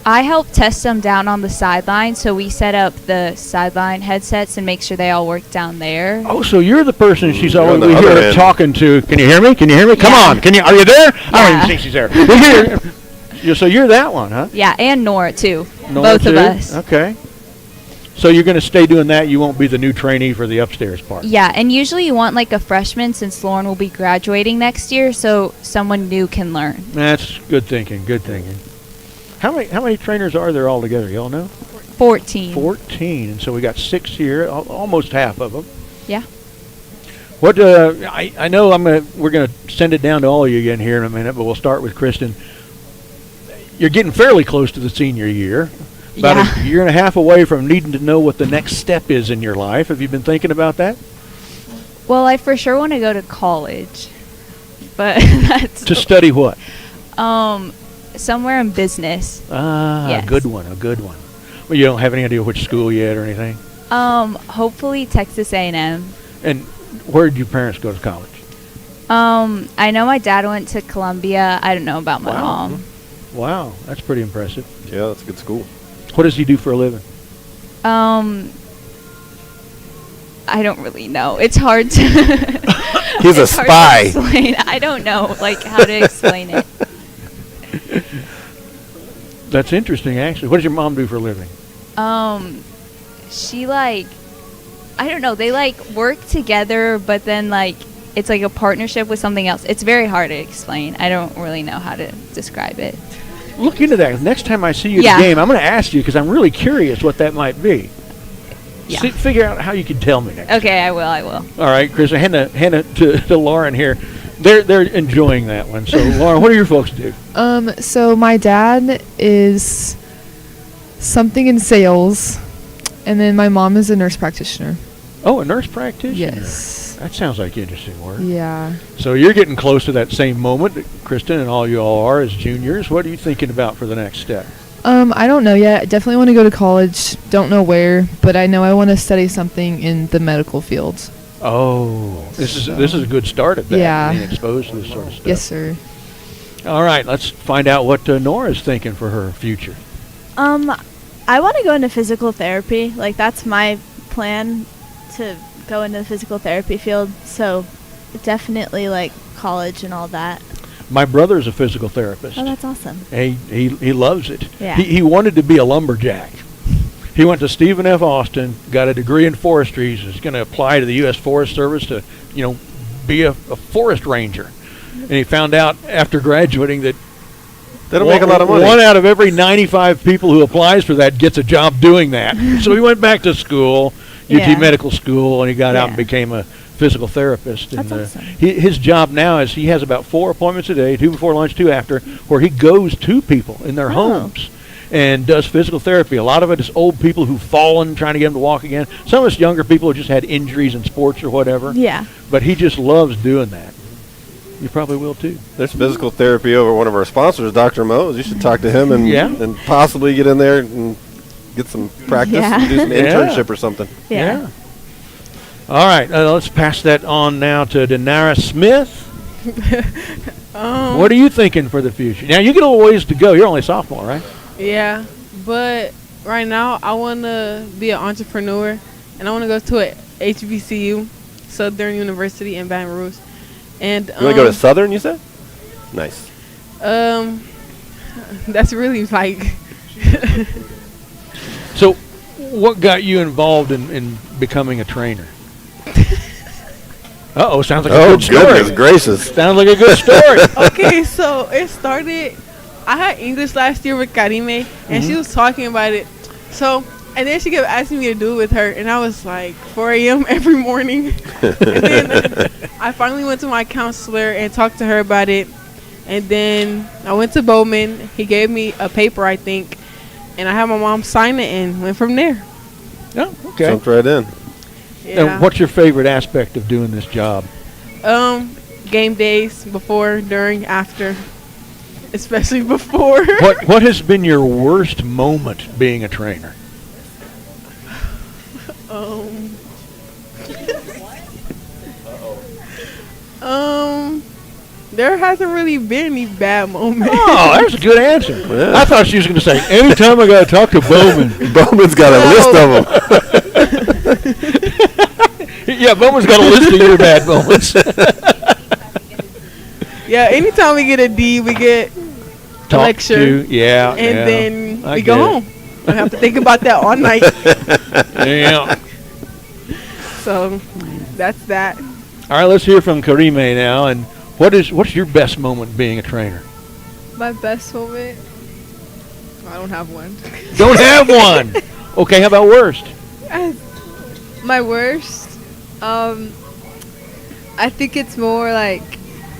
I help test them down on the sideline, so we set up the sideline headsets and make sure they all work down there. Oh, so you're the person she's always on the other here end. talking to. Can you hear me? Can you hear me? Come on. Are you there? I don't even think she's there. We're here. So you're that one, huh? Yeah, and Nora, too. Nora Both of us. Okay. So you're going to stay doing that. You won't be the new trainee for the upstairs part. Yeah, and usually you want like a freshman since Lauren will be graduating next year, so someone new can learn. That's good thinking. Good thinking. How many trainers are there altogether? Y'all know? 14. 14, and so we got 6 here, almost half of them. Yeah. What I know we're gonna send it down to all of you again here in a minute, but we'll start with Kristen. You're getting fairly close to the senior year. About a year and a half away from needing to know what the next step is in your life. Have you been thinking about that? Well, I for sure want to go to college, but that's to study what? Somewhere in business. Yes. A good one. Well, you don't have any idea which school yet or anything? Hopefully Texas A&M. And where did your parents go to college? I know my dad went to Columbia. I don't know about my mom. Wow, that's pretty impressive. Yeah, that's a good school. What does he do for a living? I don't really know. It's hard to... He's a spy. Explain. I don't know, how to explain it. That's interesting, actually. What does your mom do for a living? She, I don't know. They, work together, but then, it's like a partnership with something else. It's very hard to explain. I don't really know how to describe it. Look into that. Next time I see you at the game, I'm going to ask you because I'm really curious what that might be. Yeah. Figure out how you can tell me next time. Okay, I will. All right, Chris, hand it to Lauren here. They're enjoying that one. So, Lauren, what do your folks do? So my dad is something in sales, and then my mom is a nurse practitioner. Oh, a nurse practitioner? Yes. That sounds like interesting work. Yeah. So you're getting close to that same moment that Kristen and all you all are as juniors. What are you thinking about for the next step? I don't know yet. I definitely want to go to college. Don't know where, but I know I want to study something in the medical field. Oh, this is a good start at that. Yeah. Being exposed to this sort of stuff. Yes, sir. All right, let's find out what Nora's thinking for her future. I want to go into physical therapy. That's my plan, to go into the physical therapy field. So definitely college and all that. My brother's a physical therapist. Oh, that's awesome. He loves it. Yeah. He wanted to be a lumberjack. He went to Stephen F. Austin, got a degree in forestry. He's going to apply to the U.S. Forest Service to, be a forest ranger. And he found out after graduating that they don't make a lot of money. 1 out of every 95 people who applies for that gets a job doing that. So he went back to school, UT Medical School, and he got out and became a physical therapist. That's and awesome. His job now is he has about 4 appointments a day, 2 before lunch, 2 after, where he goes to people in their homes and does physical therapy. A lot of it is old people who've fallen, trying to get them to walk again. Some of it's younger people who just had injuries in sports or whatever. Yeah. But he just loves doing that. You probably will too. There's physical therapy over one of our sponsors, Dr. Mose. You should talk to him and possibly get in there and get some practice and do some internship or something. Yeah. All right, let's pass that on now to Denara Smith. What are you thinking for the future? Now, you get a little ways to go. You're only a sophomore, right? Yeah, but right now I want to be an entrepreneur, and I want to go to a HBCU, Southern University in Baton Rouge. And you want to go to Southern, you said? Nice. That's really So, what got you involved in becoming a trainer? Uh-oh, sounds like a good story. Oh, goodness gracious. Sounds like a good story. Okay, so it started. I had English last year with Karime, and she was talking about it. So, and then she kept asking me to do it with her, and I was like, 4 a.m. every morning. And then I finally went to my counselor and talked to her about it. And then I went to Bowman. He gave me a paper, I think, and I had my mom sign it and went from there. Oh, okay. Jumped right in. Yeah. Now, what's your favorite aspect of doing this job? Game days, before, during, after, especially before. What has been your worst moment being a trainer? There hasn't really been any bad moments. Oh, that's a good answer. Yeah. I thought she was going to say, anytime I got to talk to Bowman. Bowman's got a list of them. Yeah, Bowman's got a list of your bad moments. Yeah, anytime we get a D, we get a lecture. Yeah, and then we go home. I have to think about that all night. Yeah. So that's that. All right, let's hear from Karime now. And what's your best moment being a trainer? My best moment? I don't have one. Don't have one. Okay, how about worst? My worst? I think it's more like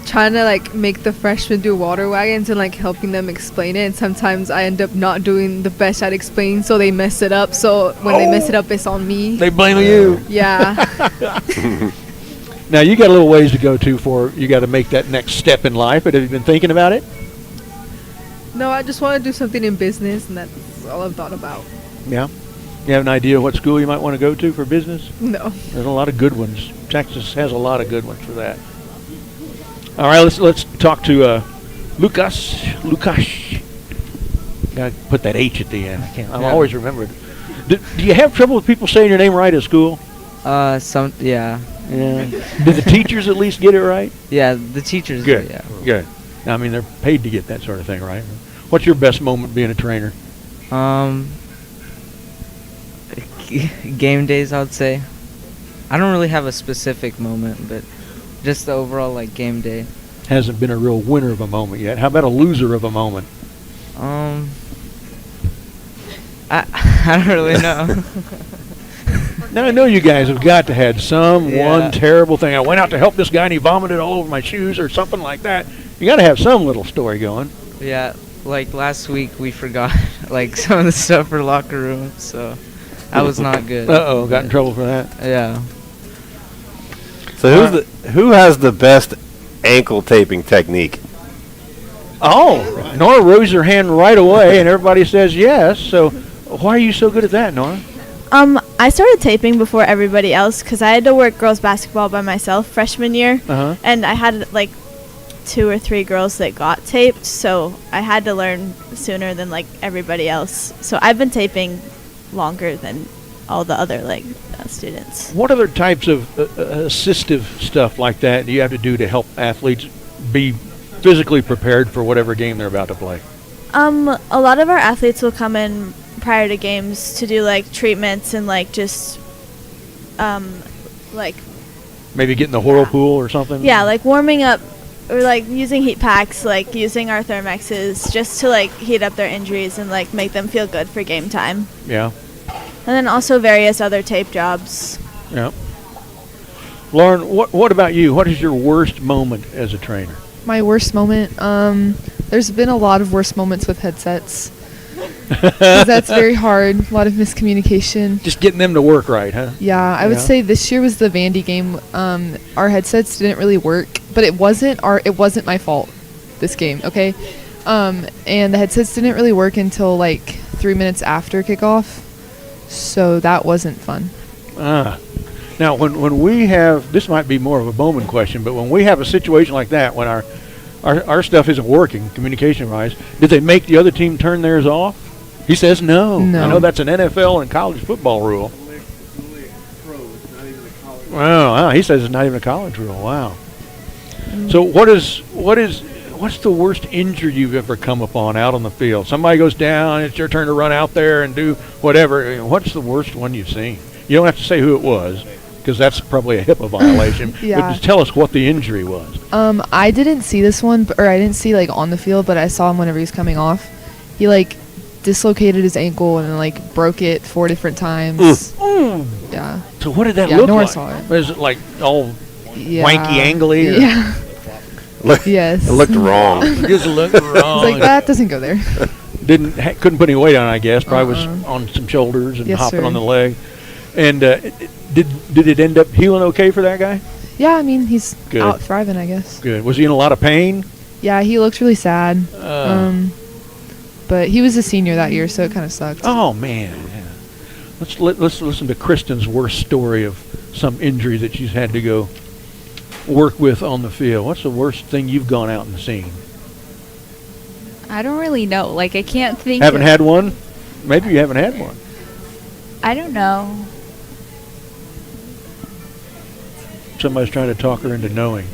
trying to like make the freshmen do water wagons and like helping them explain it, and sometimes I end up not doing the best at explaining, so they mess it up. So when they mess it up, it's on me. They blame you. Yeah. Now you got a little ways to go for you got to make that next step in life, but have you been thinking about it? No, I just want to do something in business, and that's all I've thought about. Yeah. You have an idea what school you might want to go to for business? No. There's a lot of good ones. Texas has a lot of good ones for that. All right, let's talk to Lukas. Got to put that H at the end. I'll always remember it. Do you have trouble with people saying your name right at school? Yeah. Yeah. Did the teachers at least get it right? Yeah, the teachers. Good. Yeah. Good. I mean, they're paid to get that sort of thing right. What's your best moment being a trainer? Game days, I would say. I don't really have a specific moment, but just the overall like game day. Hasn't been a real winner of a moment yet. How about a loser of a moment? I don't really know. Now I know you guys have got to had one terrible thing. I went out to help this guy and he vomited all over my shoes or something like that. You got to have some little story going. Yeah, like last week we forgot like some of the stuff for locker room, so that was not good. Uh-oh, got in trouble for that. Yeah. So who has the best ankle taping technique? Oh, Nora raised her hand right away, and everybody says yes. So why are you so good at that, Nora? I started taping before everybody else because I had to work girls basketball by myself freshman year, and I had like 2 or 3 girls that got taped, so I had to learn sooner than like everybody else. So I've been taping longer than all the other students. What other types of assistive stuff like that do you have to do to help athletes be physically prepared for whatever game they're about to play? A lot of our athletes will come in prior to games to do like treatments and like just like maybe get in the whirlpool or something. Yeah, like warming up or like using heat packs, like using our Thermexes just to like heat up their injuries and like make them feel good for game time. Yeah. And then also various other tape jobs. Yeah. Lauren, what about you? What is your worst moment as a trainer? My worst moment? There's been a lot of worst moments with headsets. 'Cause that's very hard. A lot of miscommunication. Just getting them to work right, huh? Yeah, I would say this year was the Vandy game. Our headsets didn't really work, but it wasn't my fault. This game, okay? And the headsets didn't really work until like 3 minutes after kickoff, so that wasn't fun. Now when we have, this might be more of a Bowman question, but when we have a situation like that, when our stuff isn't working communication-wise, did they make the other team turn theirs off? He says no. I know that's an NFL and college football rule. Wow, he says it's not even a college rule. Wow. So what's the worst injury you've ever come upon out on the field? Somebody goes down, it's your turn to run out there and do whatever. What's the worst one you've seen? You don't have to say who it was. because that's probably a HIPAA violation. Yeah. But just tell us what the injury was. I didn't see this one, or I didn't see like on the field, but I saw him whenever he was coming off. He like dislocated his ankle and like broke it 4 different times. Yeah. So what did that Yeah, look Nora like? saw it. Was it like all Yeah. wanky, angly? Or? Yeah. Yes. It looked wrong. It just looked wrong. It's like that doesn't go there. Couldn't put any weight on, I guess. Probably was on some shoulders and Yes, hopping sir. on the leg. And did it end up healing okay for that guy? Yeah, I mean he's Good. out thriving, I guess. Good. Was he in a lot of pain? Yeah, he looked really sad. But he was a senior that year, so it kind of sucked. Oh man. Yeah. Let's listen to Kristen's worst story of some injury that she's had to go work with on the field. What's the worst thing you've gone out and seen? I don't really know. Like, I can't think. Haven't had one? Maybe you haven't had one. I don't know. Somebody's trying to talk her into knowing.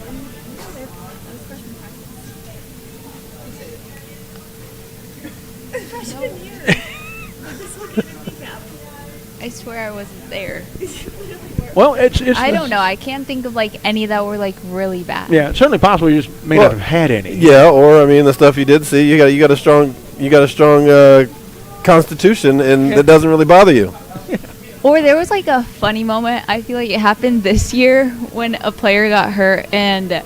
I swear I wasn't there. Well, it's I don't know. I can't think of like any that were like really bad. Yeah, it's certainly possible you just may not have had any. Yeah, or I mean, the stuff you did see, you got a strong constitution, and that doesn't really bother you. Or there was like a funny moment. I feel like it happened this year when a player got hurt, and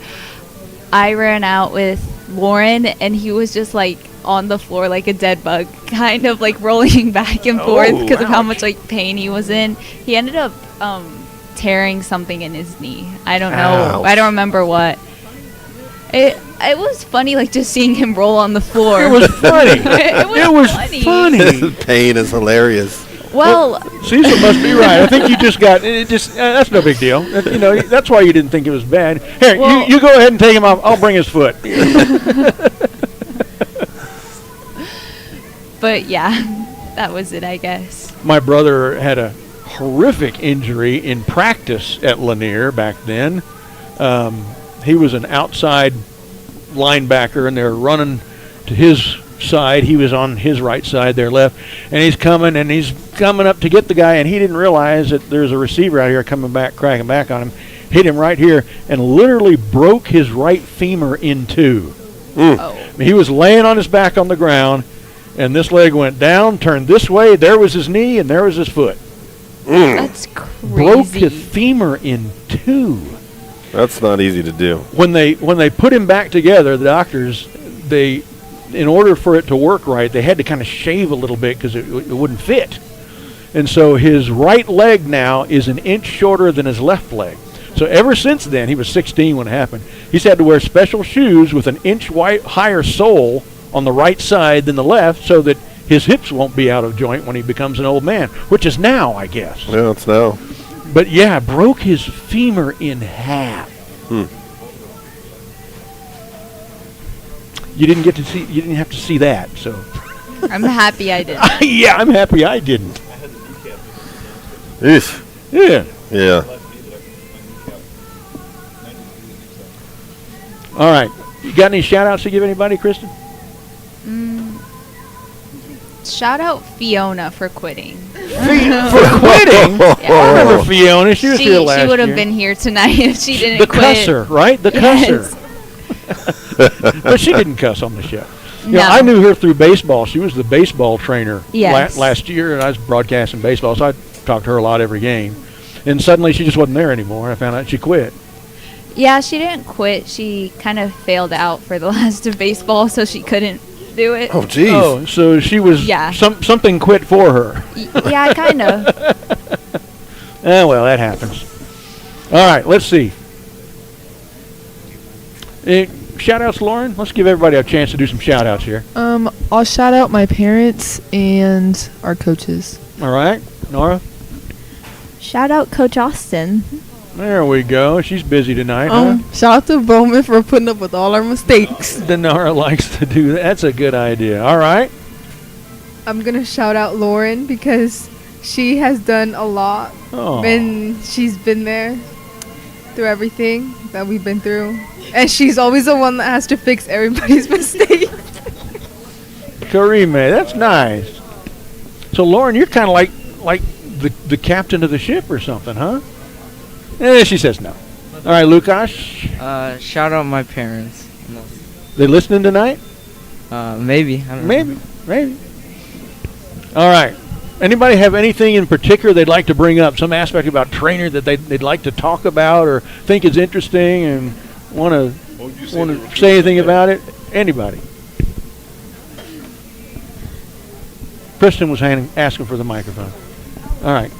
I ran out with Lauren, and he was just like on the floor like a dead bug, kind of like rolling back and forth because of how much like pain he was in. He ended up tearing something in his knee. I don't know. Ouch. I don't remember what. It was funny, like just seeing him roll on the floor. It was funny. it was funny. Pain is hilarious. Well, Cecil must be right. I think you just got it. Just that's no big deal. That's why you didn't think it was bad. Here, well, you go ahead and take him off. I'll bring his foot. But yeah, that was it, I guess. My brother had a horrific injury in practice at Lanier back then. He was an outside linebacker, and they were running to his side. He was on his right side, their left, and he's coming up to get the guy, and he didn't realize that there's a receiver out here coming back, cracking back on him. Hit him right here, and literally broke his right femur in two. Oh. He was laying on his back on the ground, and this leg went down, turned this way. There was his knee, and there was his foot. That's crazy. Broke his femur in two. That's not easy to do. When they put him back together, the doctors, in order for it to work right, they had to kind of shave a little bit because it wouldn't fit. And so his right leg now is an inch shorter than his left leg. So ever since then, he was 16 when it happened, he's had to wear special shoes with an inch higher sole on the right side than the left so that his hips won't be out of joint when he becomes an old man, which is now, I guess. Yeah, it's now. But yeah, broke his femur in half. You didn't have to see that, so. I'm happy I did. Yeah, I'm happy I didn't. Eesh. Yeah. Yeah. All right. You got any shout-outs to give anybody, Kristen? Shout out Fiona for quitting. For quitting? I remember Fiona. She was here last year. She would have been here tonight if she didn't the quit. Cusser, right? The Yes. Cusser. But she didn't cuss on the show. No. I knew her through baseball. She was the baseball trainer Yes. last year, and I was broadcasting baseball, so I talked to her a lot every game. And suddenly she just wasn't there anymore. I found out she quit. Yeah, she didn't quit. She kind of failed out for the last of baseball, so she couldn't do it. Oh, jeez. Oh, so she was something quit for her. Yeah, kind of. Oh, well, that happens. All right, let's see. Shout-outs, Lauren? Let's give everybody a chance to do some shout-outs here. I'll shout out my parents and our coaches. All right. Nora? Shout out Coach Austin. There we go. She's busy tonight, huh? Shout out to Bowman for putting up with all our mistakes. Nora likes to do that. That's a good idea. All right. I'm going to shout out Lauren because she has done a lot. Oh. She's been there through everything that we've been through. And she's always the one that has to fix everybody's mistakes. Karime, that's nice. So, Lauren, you're kind of like the captain of the ship or something, huh? She says no. All right, Lukasz. Shout out my parents. They listening tonight? Maybe. I don't know. Maybe. All right. Anybody have anything in particular they'd like to bring up? Some aspect about trainer that they'd like to talk about or think is interesting and want to say anything about it? Anybody? Kristen was asking for the microphone. All right.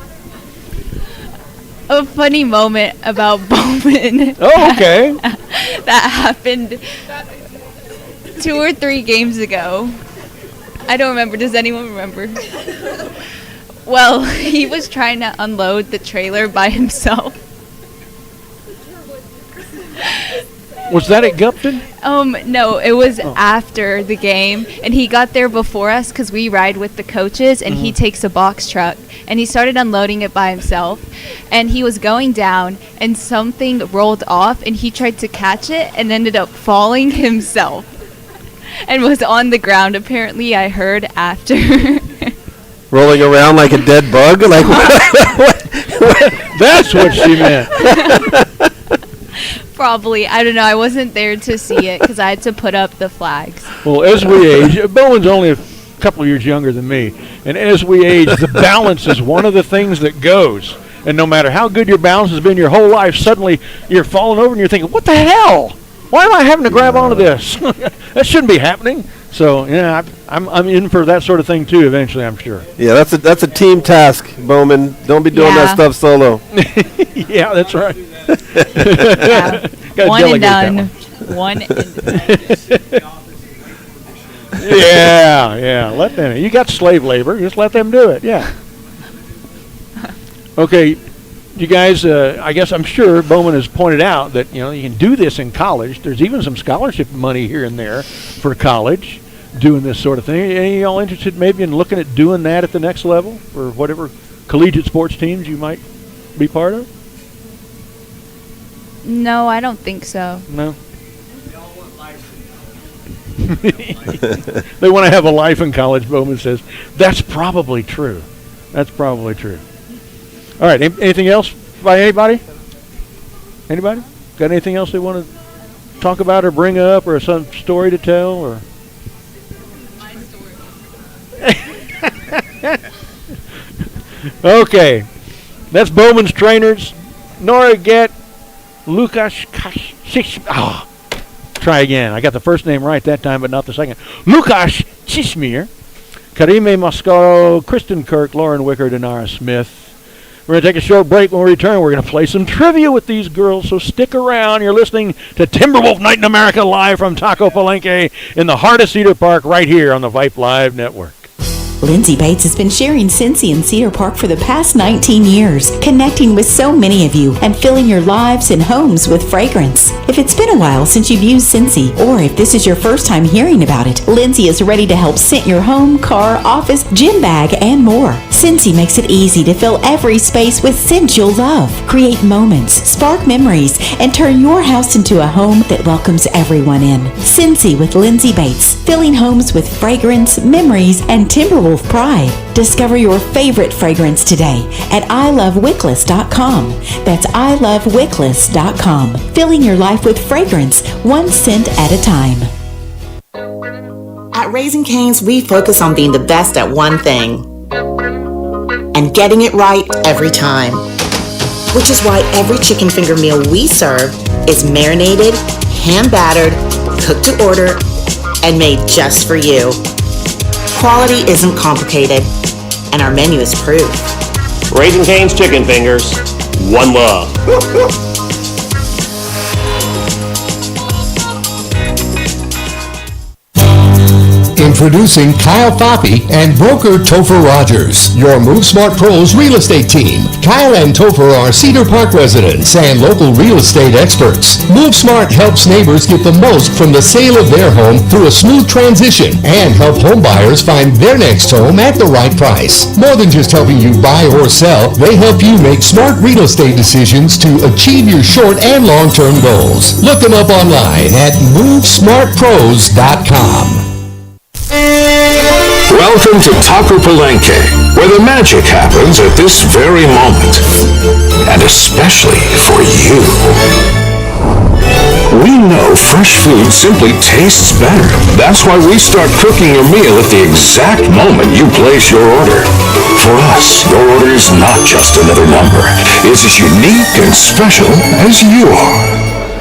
A funny moment about Bowman. Oh, okay. That happened 2 or 3 games ago. I don't remember. Does anyone remember? Well, he was trying to unload the trailer by himself. Was that at Gupton? No, it was after the game, and he got there before us because we ride with the coaches, and he takes a box truck, and he started unloading it by himself, and he was going down, and something rolled off, and he tried to catch it and ended up falling himself and was on the ground. Apparently, I heard after. Rolling around like a dead bug? Like what? That's what she meant. Probably. I don't know. I wasn't there to see it because I had to put up the flags. Well, as we age, Bowen's only a couple of years younger than me, and as we age, the balance is one of the things that goes. And no matter how good your balance has been your whole life, suddenly you're falling over and you're thinking, what the hell? Why am I having to grab onto this? That shouldn't be happening. So, yeah, I'm in for that sort of thing, too, eventually, I'm sure. Yeah, that's a team task, Bowman. Don't be doing that stuff solo. Yeah, that's right. One and done. One and done. Yeah. Let them. You got slave labor. Just let them do it. Yeah. Okay, you guys. I guess I'm sure Bowman has pointed out that you can do this in college. There's even some scholarship money here and there for college doing this sort of thing. Any of y'all interested maybe in looking at doing that at the next level for whatever collegiate sports teams you might be part of? No, I don't think so. No. They want to have a life in college, Bowman says. That's probably true. All right, anything else by anybody? Anybody? Got anything else they want to talk about or bring up or some story to tell? Or My story. Okay. That's Bowman's trainers. Nora Get, Lukasz try again. I got the first name right that time, but not the second. Lukasz Chismir, Karime Moscaro, Kristen Kirk, Lauren Wicker, Denara Smith. We're going to take a short break. When we return, we're going to play some trivia with these girls, so stick around. You're listening to Timberwolf Night in America live from Taco Palenque in the heart of Cedar Park right here on the Vype Live Network. Lindsay Bates has been sharing Cincy in Cedar Park for the past 19 years, connecting with so many of you and filling your lives and homes with fragrance. If it's been a while since you've used Cincy, or if this is your first time hearing about it, Lindsay is ready to help scent your home, car, office, gym bag, and more. Cincy makes it easy to fill every space with scent you'll love. Create moments, spark memories, and turn your house into a home that welcomes everyone in. Cincy with Lindsay Bates, filling homes with fragrance, memories, and Timberwolf pride. Discover your favorite fragrance today at ilovewickless.com. That's ilovewickless.com. Filling your life with fragrance, one scent at a time. At Raising Cane's, we focus on being the best at one thing and getting it right every time. Which is why every chicken finger meal we serve is marinated, hand-battered, cooked to order, and made just for you. Quality isn't complicated, and our menu is proof. Raising Cane's Chicken Fingers. One love. Introducing Kyle Foppe and broker Topher Rogers, your MoveSmart Pros real estate team. Kyle and Topher are Cedar Park residents and local real estate experts. MoveSmart helps neighbors get the most from the sale of their home through a smooth transition and help home buyers find their next home at the right price. More than just helping you buy or sell, they help you make smart real estate decisions to achieve your short and long-term goals. Look them up online at MoveSmartPros.com. Welcome to Taco Palenque, where the magic happens at this very moment. And especially for you. We know fresh food simply tastes better. That's why we start cooking your meal at the exact moment you place your order. For us, your order is not just another number. It's as unique and special as you are.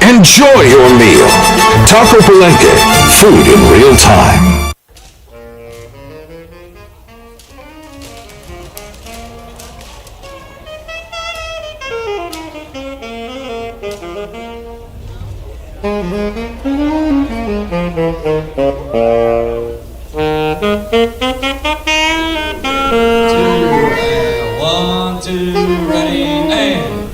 Enjoy your meal. Taco Palenque, food in real time. One, two, ready, and.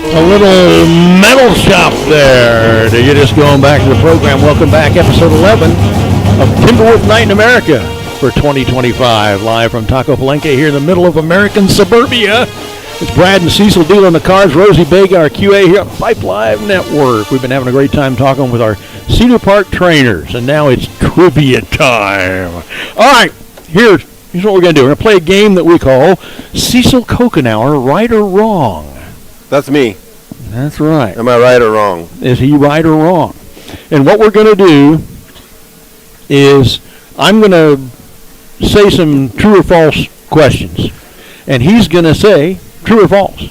A little metal shop there to get us going back to the program. Welcome back, episode 11 of Timberwolf Night in America for 2025, live from Taco Palenque here in the middle of American suburbia. It's Brad and Cecil dealing the cards. Rosie Bega, our QA here at Vype Live Network. We've been having a great time talking with our Cedar Park trainers, and now it's trivia time. All right, here's what we're going to do. We're going to play a game that we call Cecil Kokenauer, Right or Wrong. That's me. That's right. Am I right or wrong? Is he right or wrong? And what we're going to do is I'm going to say some true or false questions, and he's going to say true or false.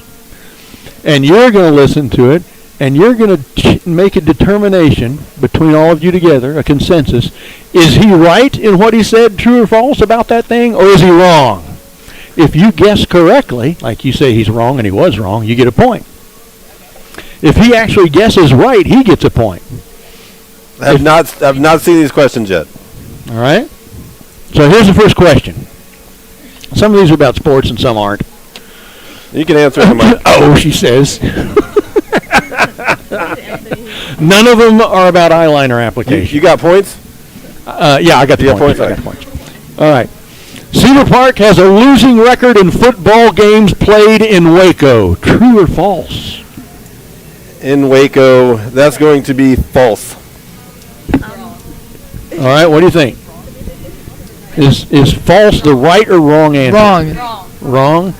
And you're going to listen to it, and you're going to make a determination between all of you together, a consensus. Is he right in what he said, true or false, about that thing, or is he wrong? If you guess correctly, like you say he's wrong and he was wrong, you get a point. If he actually guesses right, he gets a point. I've not seen these questions yet. All right. So here's the first question. Some of these are about sports and some aren't. You can answer them. Oh, she says. None of them are about eyeliner application. You got points? Yeah, I got the points. I got the points. All right. Cedar Park has a losing record in football games played in Waco. True or false? In Waco, that's going to be false. All right, what do you think? Is false the right or wrong answer? Wrong. Wrong?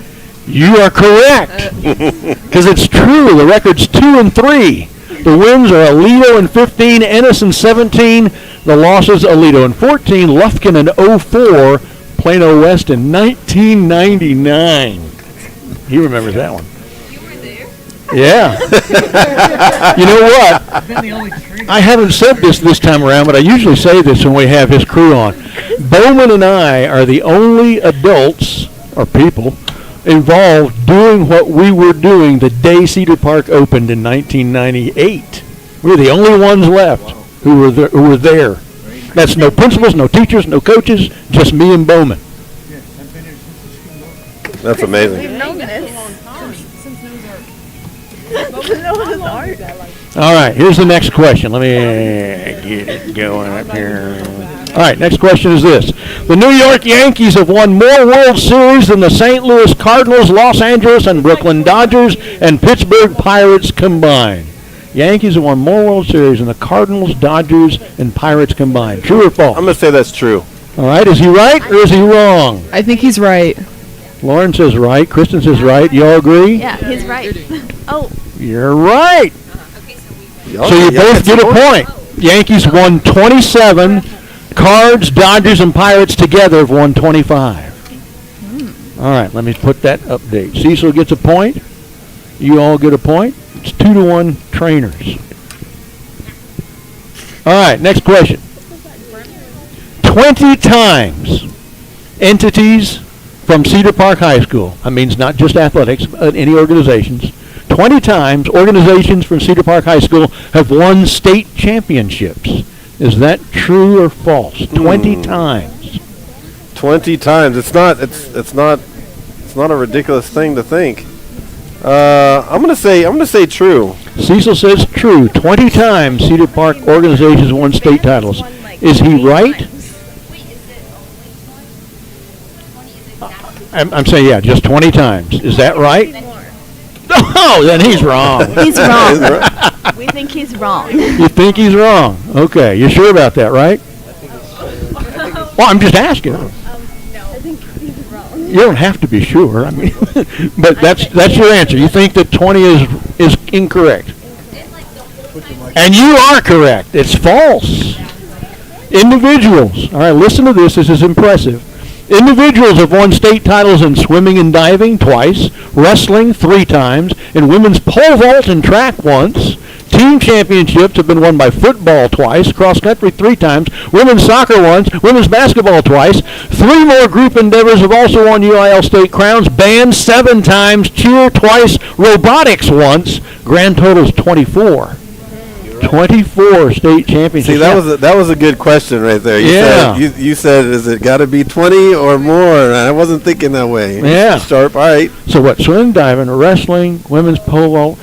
You are correct. Because it's true. The record's 2-3. The wins are Aledo in 15, Ennis in 17. The losses, Aledo in 14, Lufkin in 04, Plano West in 1999. He remembers that one. Yeah. You know what? I haven't said this time around, but I usually say this when we have his crew on. Bowman and I are the only adults, or people, involved doing what we were doing the day Cedar Park opened in 1998. We're the only ones left who were there. That's no principals, no teachers, no coaches, just me and Bowman. That's amazing. All right, here's the next question. Let me get it going up here. All right, next question is this. The New York Yankees have won more World Series than the St. Louis Cardinals, Los Angeles and Brooklyn Dodgers, and Pittsburgh Pirates combined. Yankees have won more World Series than the Cardinals, Dodgers, and Pirates combined. True or false? I'm going to say that's true. All right, is he right or is he wrong? I think he's right. Lauren says right. Kristen says right. You all agree? Yeah, he's right. Oh. You're right. So you both get a point. Yankees won 27. Cards, Dodgers, and Pirates together have won 25. All right, let me put that update. Cecil gets a point. You all get a point. It's 2-1 trainers. All right, next question. 20 times entities from Cedar Park High School, that means not just athletics, but any organizations, 20 times organizations from Cedar Park High School have won state championships. Is that true or false? 20 times. 20 times. It's not a ridiculous thing to think. I'm gonna say true. Cecil says true. 20 times Cedar Park organizations won state titles. Is he right? I'm saying, yeah, just 20 times. Is that right? Oh, then he's wrong. He's wrong. We think he's wrong. You think he's wrong? Okay, you're sure about that, right? Well, I'm just asking. No, I think he's wrong. You don't have to be sure. I mean, but that's your answer. You think that 20 is incorrect, and you are correct. It's false. Individuals. All right, listen to this. This is impressive. Individuals have won state titles in swimming and diving twice, wrestling 3 times, and women's pole vault and track once. Team championships have been won by football twice, cross country 3 times, women's soccer once, women's basketball twice. 3 more group endeavors have also won UIL state crowns, band 7 times, cheer twice, robotics once. Grand total is 24. 24 state championships. See, that was a good question right there. You said, is it got to be 20 or more? And I wasn't thinking that way. Yeah. Sharp. All right. So what? Swimming, diving, wrestling, women's pole vault,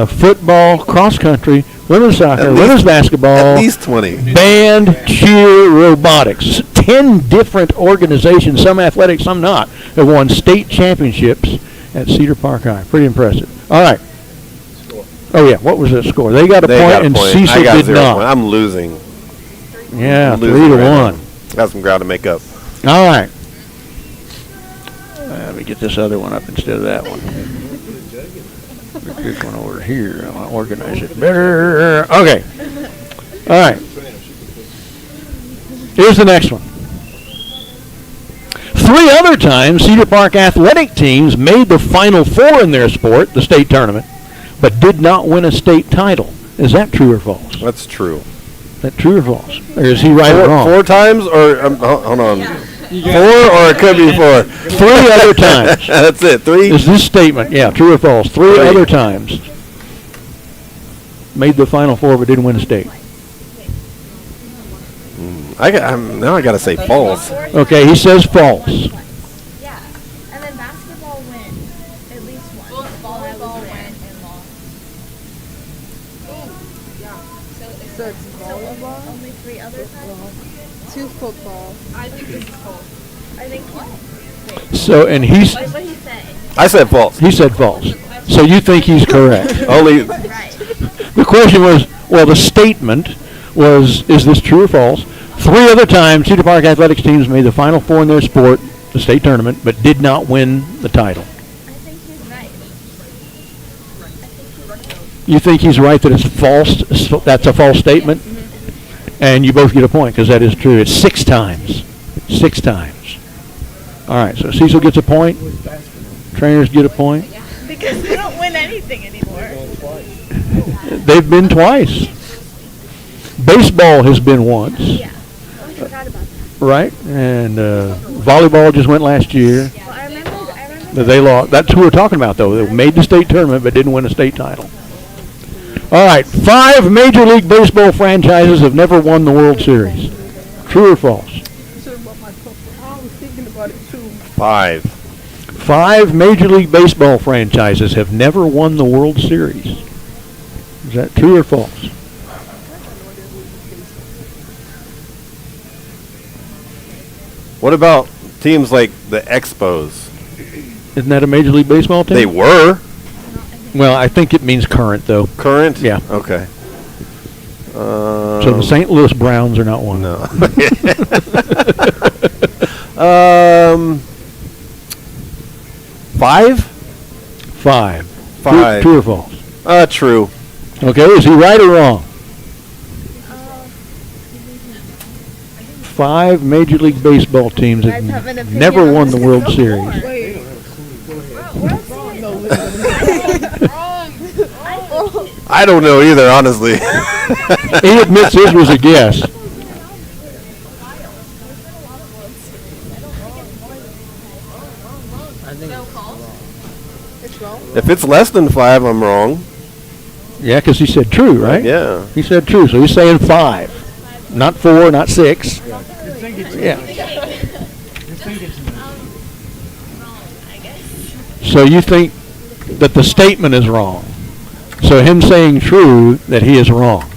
football, cross country, women's soccer, women's basketball. At least 20. Band, cheer, robotics. 10 different organizations, some athletic, some not, have won state championships at Cedar Park High. Pretty impressive. All right. Oh, yeah. What was that score? They got a point, and Cecil did not. Point. I'm losing. Yeah, 3-1. Got some ground to make up. All right. Let me get this other one up instead of that one. Put this one over here. I want to organize it better. Okay. All right. Here's the next one. 3 other times, Cedar Park athletic teams made the Final Four in their sport, the state tournament, but did not win a state title. Is that true or false? That's true. Is that true or false? Or is he right or wrong? 4 times or hold on. 4 or it could be 4. 3 other times. That's it. 3. Is this statement, yeah, true or false? 3 other times made the Final Four but didn't win a state. Now I got to say false. Okay, he says false. Yeah, and then basketball win at least one. Volleyball win and lost. So it's volleyball. Only 3 other times. 2 football. I think this is false. I think. So, and he's. What did he say? I said false. He said false. So you think he's correct? Only. Right. The question was, well, the statement was, is this true or false? 3 other times, Cedar Park athletics teams made the Final Four in their sport, the state tournament, but did not win the title. I think he's right. You think he's right that it's false? That's a false statement? And you both get a point because that is true. It's 6 times. 6 times. All right, so Cecil gets a point. Trainers get a point. Because they don't win anything anymore. They've been twice. Baseball has been once. Yeah. I forgot about that. Right? And volleyball just went last year. Well, I remember. But they lost. That's who we're talking about, though. They made the state tournament but didn't win a state title. All right, 5 Major League Baseball franchises have never won the World Series. True or false? I was thinking about it too. 5. 5 Major League Baseball franchises have never won the World Series. Is that true or false? What about teams like the Expos? Isn't that a Major League Baseball team? They were. Well, I think it means current, though. Current? Yeah. Okay. So the St. Louis Browns are not one. No. 5? 5. 5. True or false? True. Okay, is he right or wrong? 5 Major League Baseball teams have never won the World Series. I don't know either, honestly. He admits his was a guess. If it's less than 5, I'm wrong. Yeah, because he said true, right? Yeah. He said true, so he's saying 5. Not 4, not 6. Yeah. So you think that the statement is wrong. So him saying true, that he is wrong.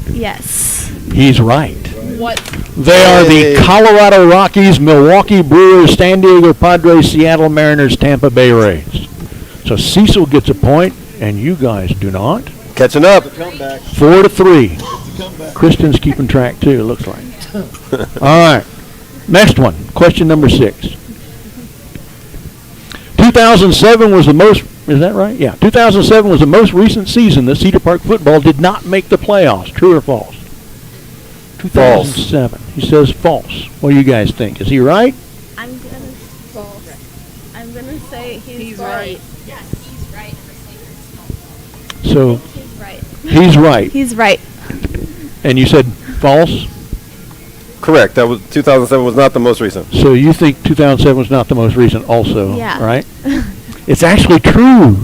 Yes. He's right. What? They are the Colorado Rockies, Milwaukee Brewers, San Diego Padres, Seattle Mariners, Tampa Bay Rays. So Cecil gets a point, and you guys do not. Catching up. 4-3. Kristen's keeping track too, it looks like. All right. Next one. Question number 6. 2007 was the most, is that right? Yeah. 2007 was the most recent season that Cedar Park football did not make the playoffs. True or false? 2007. False. He says false. What do you guys think? Is he right? I'm gonna say he's right. Yes, he's right. So He's right. he's right. He's right. And you said false? Correct. That was 2007 was not the most recent. So you think 2007 was not the most recent also, Yeah. right? It's actually true.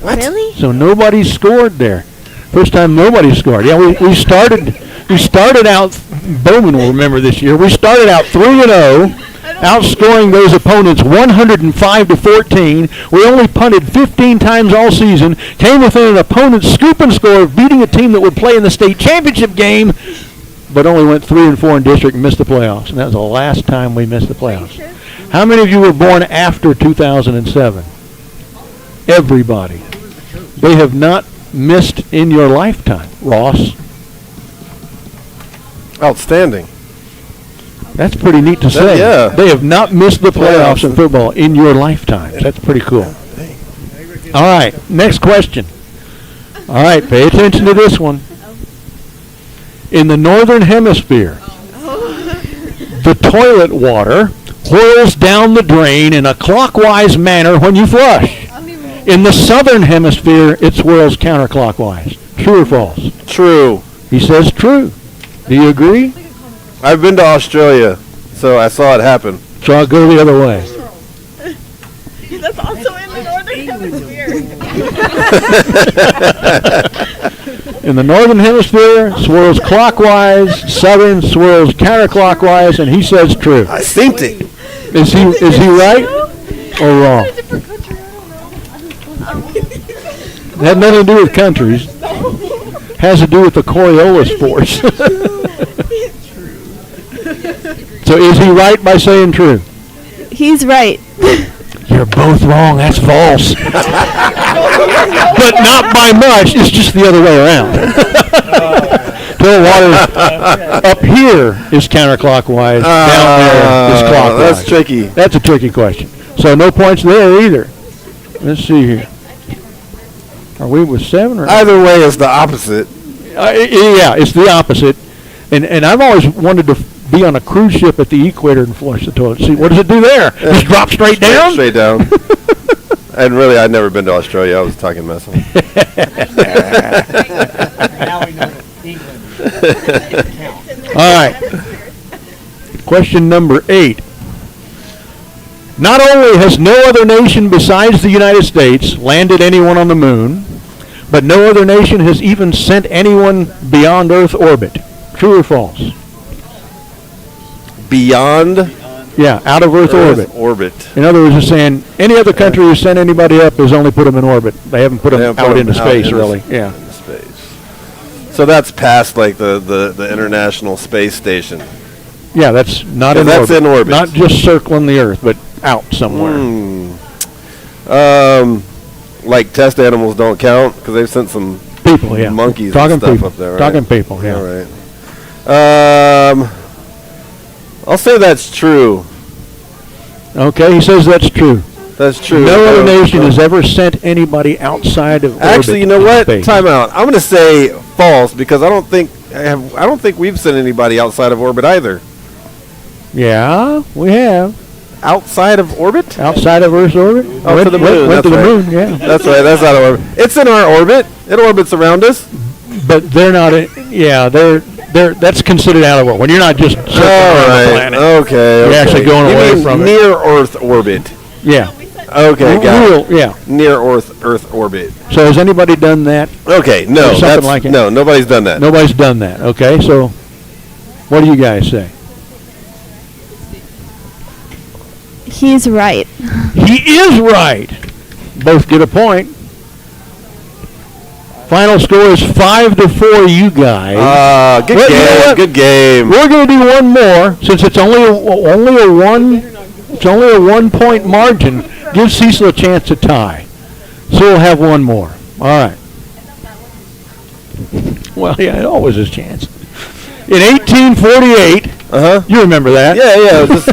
What? Really? So nobody scored there. First time nobody scored. Yeah, we started out, Bowman will remember this year, we started out 3-0, outscoring those opponents 105-14. We only punted 15 times all season, came within an opponent's scoop and score of beating a team that would play in the state championship game, but only went 3-4 in district and missed the playoffs. And that was the last time we missed the playoffs. How many of you were born after 2007? Everybody. They have not missed in your lifetime. Ross? Outstanding. That's pretty neat to say. Yeah. They have not missed the playoffs in football in your lifetime. That's pretty cool. All right, next question. All right, pay attention to this one. In the northern hemisphere, the toilet water whirls down the drain in a clockwise manner when you flush. In the southern hemisphere, it swirls counterclockwise. True or false? True. He says true. Do you agree? I've been to Australia, so I saw it happen. So I'll go the other way. That's also in the northern hemisphere. In the northern hemisphere, swirls clockwise. Southern swirls counterclockwise, and he says true. I synced it. Is he right or wrong? It had nothing to do with countries. Has to do with the Coriolis force. So is he right by saying true? He's right. You're both wrong. That's false. But not by much. It's just the other way around. Toilet water up here is counterclockwise. Down there is clockwise. That's tricky. That's a tricky question. So no points there either. Let's see here. Are we with 7 or Either way is the opposite. yeah, it's the opposite. And I've always wanted to be on a cruise ship at the equator and flush the toilet. See, what does it do there? Just drop straight down? Straight down. And really, I'd never been to Australia. I was talking mess. Now we know that England counts. All right. Question number 8. Not only has no other nation besides the United States landed anyone on the moon, but no other nation has even sent anyone beyond Earth orbit. True or false? Beyond? Yeah, out of Earth orbit. In other words, it's saying any other country who's sent anybody up has only put them in orbit. They haven't put them out into space, really. Yeah. Space. So that's past like the International Space Station. Yeah, that's not in that's orbit. in orbit. Not just circling the Earth, but out somewhere. Like test animals don't count because they've sent some people, yeah, monkeys talking and stuff people. up there. Right? Talking people, yeah. All right. I'll say that's true. Okay, he says that's true. That's true. No other nation has ever sent anybody outside of orbit. Actually, you know what? Space. Time out. I'm going to say false because I don't think we've sent anybody outside of orbit either. Yeah, we have. Outside of orbit? Outside of Earth's orbit? Oh, to the moon. Went to the right. moon, yeah. That's right. That's out of orbit. It's in our orbit. It orbits around us. But they're not. That's considered out of orbit. When you're not just circling around the planet. Okay. You're actually going away from near Earth orbit. Yeah. Okay, got it. Yeah. Near Earth orbit. So has anybody done that? Okay, no. Something like it? No, nobody's done that. Nobody's done that. Okay, so what do you guys say? He's right. He is right. Both get a point. Final score is 5-4, you guys. Good game. You know Good game. We're going to do one more since it's only a 1 point margin. Give Cecil a chance to tie. So we'll have one more. All right. Well, yeah, it always is a chance. In 1848, you remember that? Yeah. It just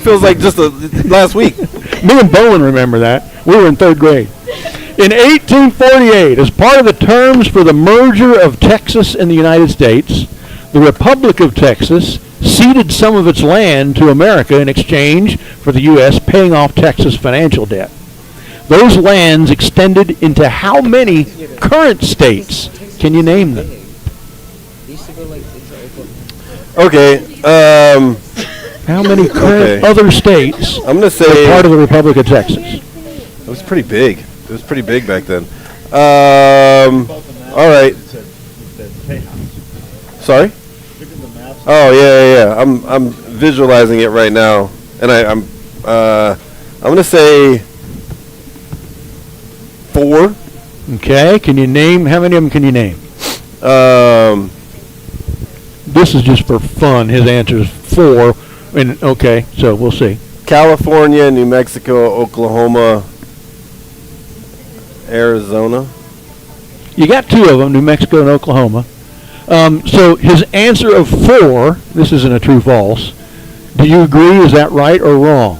feels like just last week. Me and Bowen remember that. We were in 3rd grade. In 1848, as part of the terms for the merger of Texas and the United States, the Republic of Texas ceded some of its land to America in exchange for the U.S. paying off Texas financial debt. Those lands extended into how many current states? Can you name them? Okay. How many current other states I'm going to say are part of the Republic of Texas? It was pretty big. It was pretty big back then. All right. Sorry? Oh yeah. I'm visualizing it right now, and I'm gonna say 4. Okay. Can you name how many of them? Can you name? This is just for fun. His answer is 4. And okay, so we'll see. California, New Mexico, Oklahoma, Arizona. You got 2 of them, New Mexico and Oklahoma. So his answer of 4, this isn't a true-false. Do you agree? Is that right or wrong?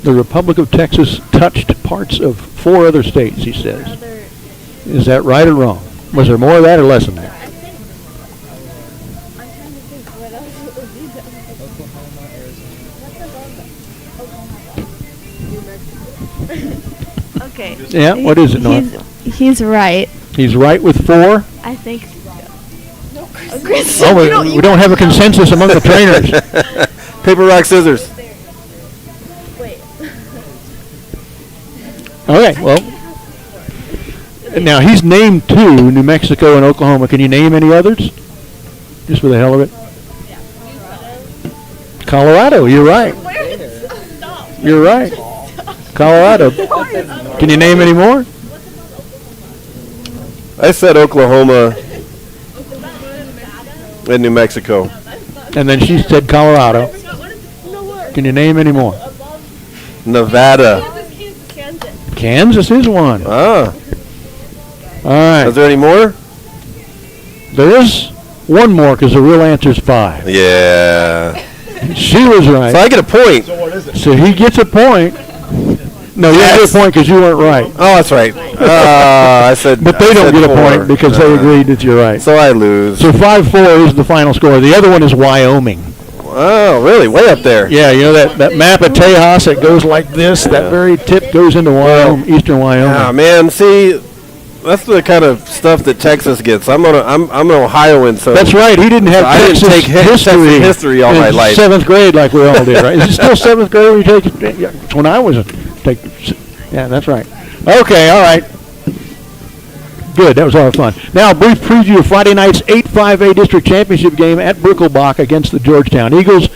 The Republic of Texas touched parts of 4 other states, he says. Is that right or wrong? Was there more of that or less than that? Okay. Yeah, what is it, Norm? He's right. He's right with 4? I think. We don't have a consensus among the trainers. Paper, rock, scissors. Okay, well. Now, he's named 2, New Mexico and Oklahoma. Can you name any others? Just for the hell of it? Colorado, you're right. You're right. Colorado. Can you name any more? I said Oklahoma and New Mexico. And then she said Colorado. Can you name any more? Nevada. Kansas is one. Ah. All right. Is there any more? There is one more because the real answer is 5. Yeah. She was right. So I get a point. So what is it? So he gets a point. No, you get a point because you weren't right. Oh, that's right. I said. But they don't get a 4. point because they agreed that you're right. So I lose. So 5-4 is the final score. The other one is Wyoming. Oh, really? Way up there. Yeah, you know that map of Tejas that goes like this. Yeah. That very tip goes into Wyoming, eastern Wyoming. Ah, man. See. That's the kind of stuff that Texas gets. I'm an Ohioan, so that's right. He didn't have Texas history all my life. 7th grade like we all did, right? Is it still 7th grade when you take it? Yeah, it's when I was yeah, that's right. Okay, all right. Good. That was a lot of fun. Now, a brief preview of Friday night's 8-5A district championship game at Bricklebach against the Georgetown Eagles.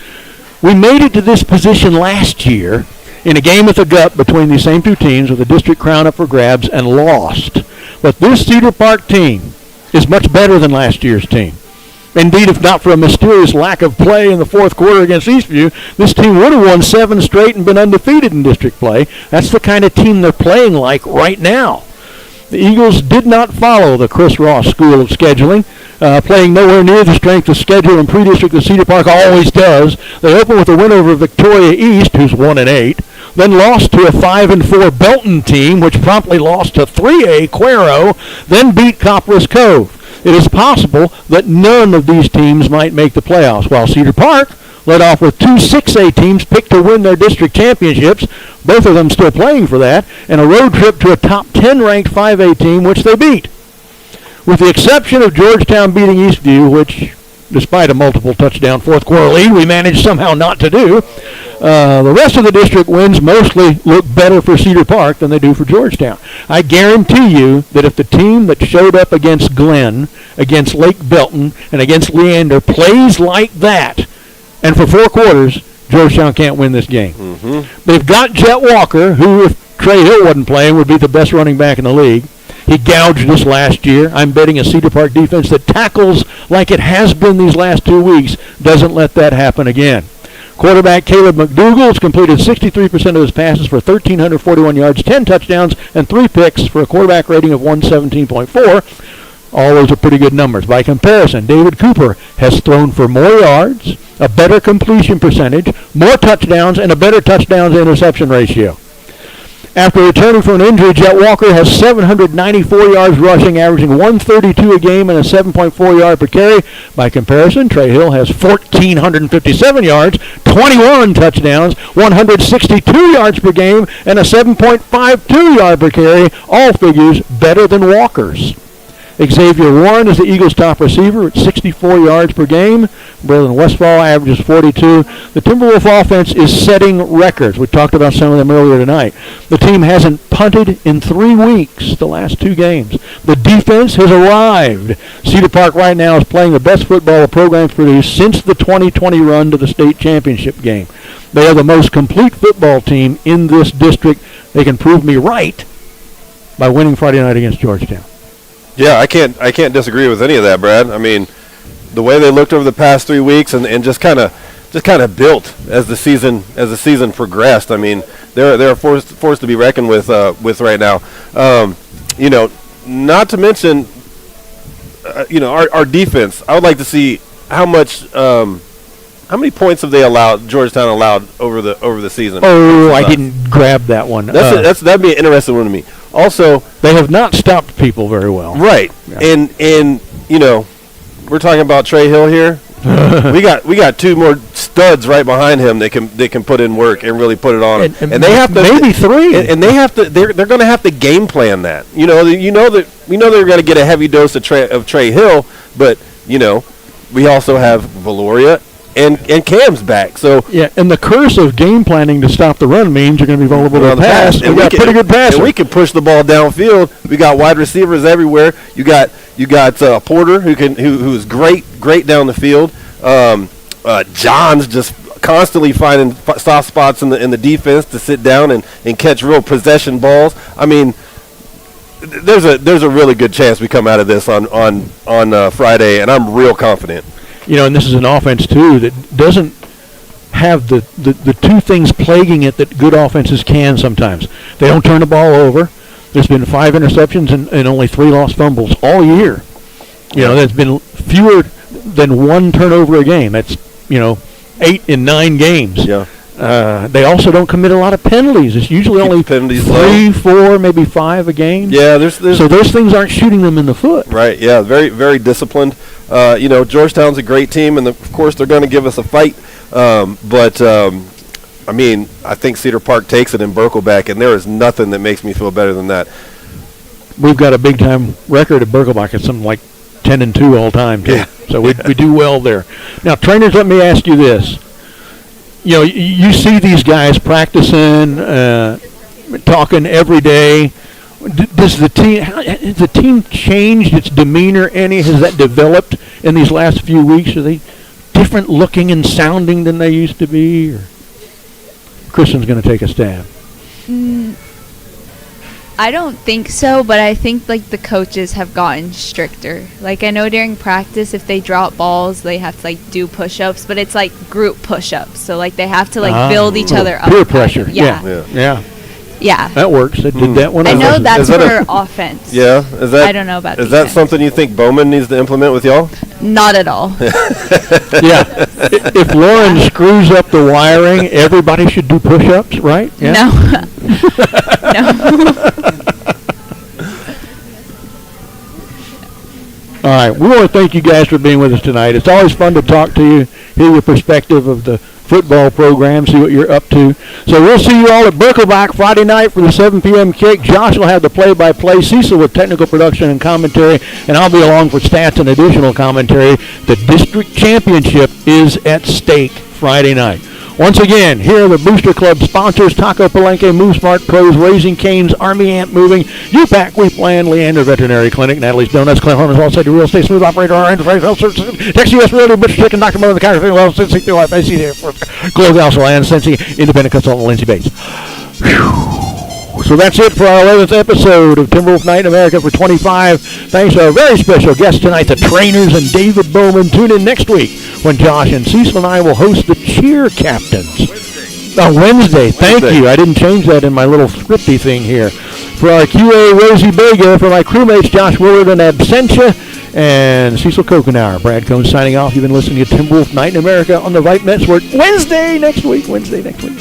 We made it to this position last year in a game with a gut between these same 2 teams with the district crown up for grabs and lost. But this Cedar Park team is much better than last year's team. Indeed, if not for a mysterious lack of play in the 4th quarter against Eastview, this team would have won 7 straight and been undefeated in district play. That's the kind of team they're playing like right now. The Eagles did not follow the Chris Ross school of scheduling, playing nowhere near the strength of schedule in pre-district that Cedar Park always does. They opened with a win over Victoria East, who's 1-8. Then lost to a 5-4 Belton team, which promptly lost to 3A Cuero, then beat Copperas Cove. It is possible that none of these teams might make the playoffs, while Cedar Park led off with 2 6A teams picked to win their district championships, both of them still playing for that, and a road trip to a top 10 ranked 5A team, which they beat. With the exception of Georgetown beating Eastview, which, despite a multiple touchdown 4th quarter lead, we managed somehow not to do, the rest of the district wins mostly look better for Cedar Park than they do for Georgetown. I guarantee you that if the team that showed up against Glenn, against Lake Belton, and against Leander plays like that, and for 4 quarters, Georgetown can't win this game. Mm-hmm. They've got Jet Walker, who, if Trey Hill wasn't playing, would be the best running back in the league. He gouged us last year. I'm betting a Cedar Park defense that tackles like it has been these last 2 weeks doesn't let that happen again. Quarterback Caleb McDougall has completed 63% of his passes for 1,341 yards, 10 touchdowns, and 3 picks for a quarterback rating of 117.4. All those are pretty good numbers. By comparison, David Cooper has thrown for more yards, a better completion percentage, more touchdowns, and a better touchdowns-to-interception ratio. After returning from an injury, Jet Walker has 794 yards rushing, averaging 132 a game and a 7.4 yard per carry. By comparison, Trey Hill has 1,457 yards, 21 touchdowns, 162 yards per game, and a 7.52 yard per carry, all figures better than Walker's. Xavier Warren is the Eagles' top receiver at 64 yards per game. Braylon Westfall averages 42. The Timberwolf offense is setting records. We talked about some of them earlier tonight. The team hasn't punted in 3 weeks, the last 2 games. The defense has arrived. Cedar Park right now is playing the best football the program's produced since the 2020 run to the state championship game. They are the most complete football team in this district. They can prove me right by winning Friday night against Georgetown. Yeah, I can't disagree with any of that, Brad. I mean, the way they looked over the past 3 weeks and just kind of built as the season progressed. I mean, they're a force to be reckoned with right now. Not to mention, our defense. I would like to see how many points have they allowed? Georgetown allowed over the season. Oh, I didn't grab that one. That'd be an interesting one to me. Also, they have not stopped people very well. Right. Yeah. And we're talking about Trey Hill here. we got 2 more studs right behind him that can put in work and really put it on him. And they have to maybe 3. And they have to. They're going to have to game plan that. We know they're going to get a heavy dose of Trey Hill, but we also have Valoria and Cam's back. So yeah, and the curse of game planning to stop the run means you're going to be vulnerable to the pass. And we got pretty good passer. And we can push the ball downfield. We got wide receivers everywhere. You got Porter who's great down the field. John's just constantly finding soft spots in the defense to sit down and catch real possession balls. I mean, there's a really good chance we come out of this on Friday, and I'm real confident. And this is an offense, too, that doesn't have the 2 things plaguing it that good offenses can sometimes. They don't turn the ball over. There's been 5 interceptions and only 3 lost fumbles all year. There's been fewer than 1 turnover a game. That's, 8 in 9 games. Yeah. They also don't commit a lot of penalties. It's usually only 3, 4, maybe 5 a game. Yeah, so those things aren't shooting them in the foot. Right. Yeah. Very, very disciplined. Georgetown's a great team, and of course they're going to give us a fight. I mean, I think Cedar Park takes it in Birkelbach, and there is nothing that makes me feel better than that. We've got a big-time record at Birkelbach. It's something like 10-2 all time, too. Yeah. So we do well there. Now, trainers, let me ask you this. You see these guys practicing, talking every day. Has the team changed its demeanor any? Has that developed in these last few weeks? Are they different looking and sounding than they used to be? Or Kristen's going to take a stab. I don't think so, but I think the coaches have gotten stricter. I know during practice, if they drop balls, they have to do push-ups, but it's group push-ups. So they have to build each other up. Peer pressure. Yeah. That works. They did that one. I know that's for offense. Yeah. I don't know about Is defense. that something you think Bowman needs to implement with y'all? Not at all. Yeah. If Lauren screws up the wiring, everybody should do push-ups, right? Yeah. No. No. All right. We want to thank you guys for being with us tonight. It's always fun to talk to you, hear your perspective of the football program, see what you're up to. So we'll see you all at Birkelbach Friday night for the 7 p.m. kick. Josh will have the play-by-play, Cecil with technical production and commentary, and I'll be along for stats and additional commentary. The district championship is at stake Friday night. Once again, here are the Booster Club sponsors: Taco Palenque, Move Smart Pros, Raising Cane's, Army Ant Moving, UPAC, We Plan, Leander Veterinary Clinic, Natalie's Donuts, Clint Holmes, All State Real Estate, Smooth Operator, our Enterprise Health Services, Texas U.S. Realty, Butcher Chicken, Dr. Mother, the Counter, Well, Cincy, Life, AC, Global House, Land, Cincy, Independent Consultant, Lindsay Bates. Whew. So that's it for our 11th episode of Timberwolf Night in America for 25. Thanks to our very special guests tonight, the trainers and David Bowman. Tune in next week when Josh and Cecil and I will host the cheer captains. Wednesday. Thank you. I didn't change that in my little scripty thing here. For our QA, Rosie Bega, for my crewmates, Josh Willard and Absentia, and Cecil Kokenauer. Brad Cohn signing off. You've been listening to Timberwolf Night in America on the Vype Network. Wednesday next week.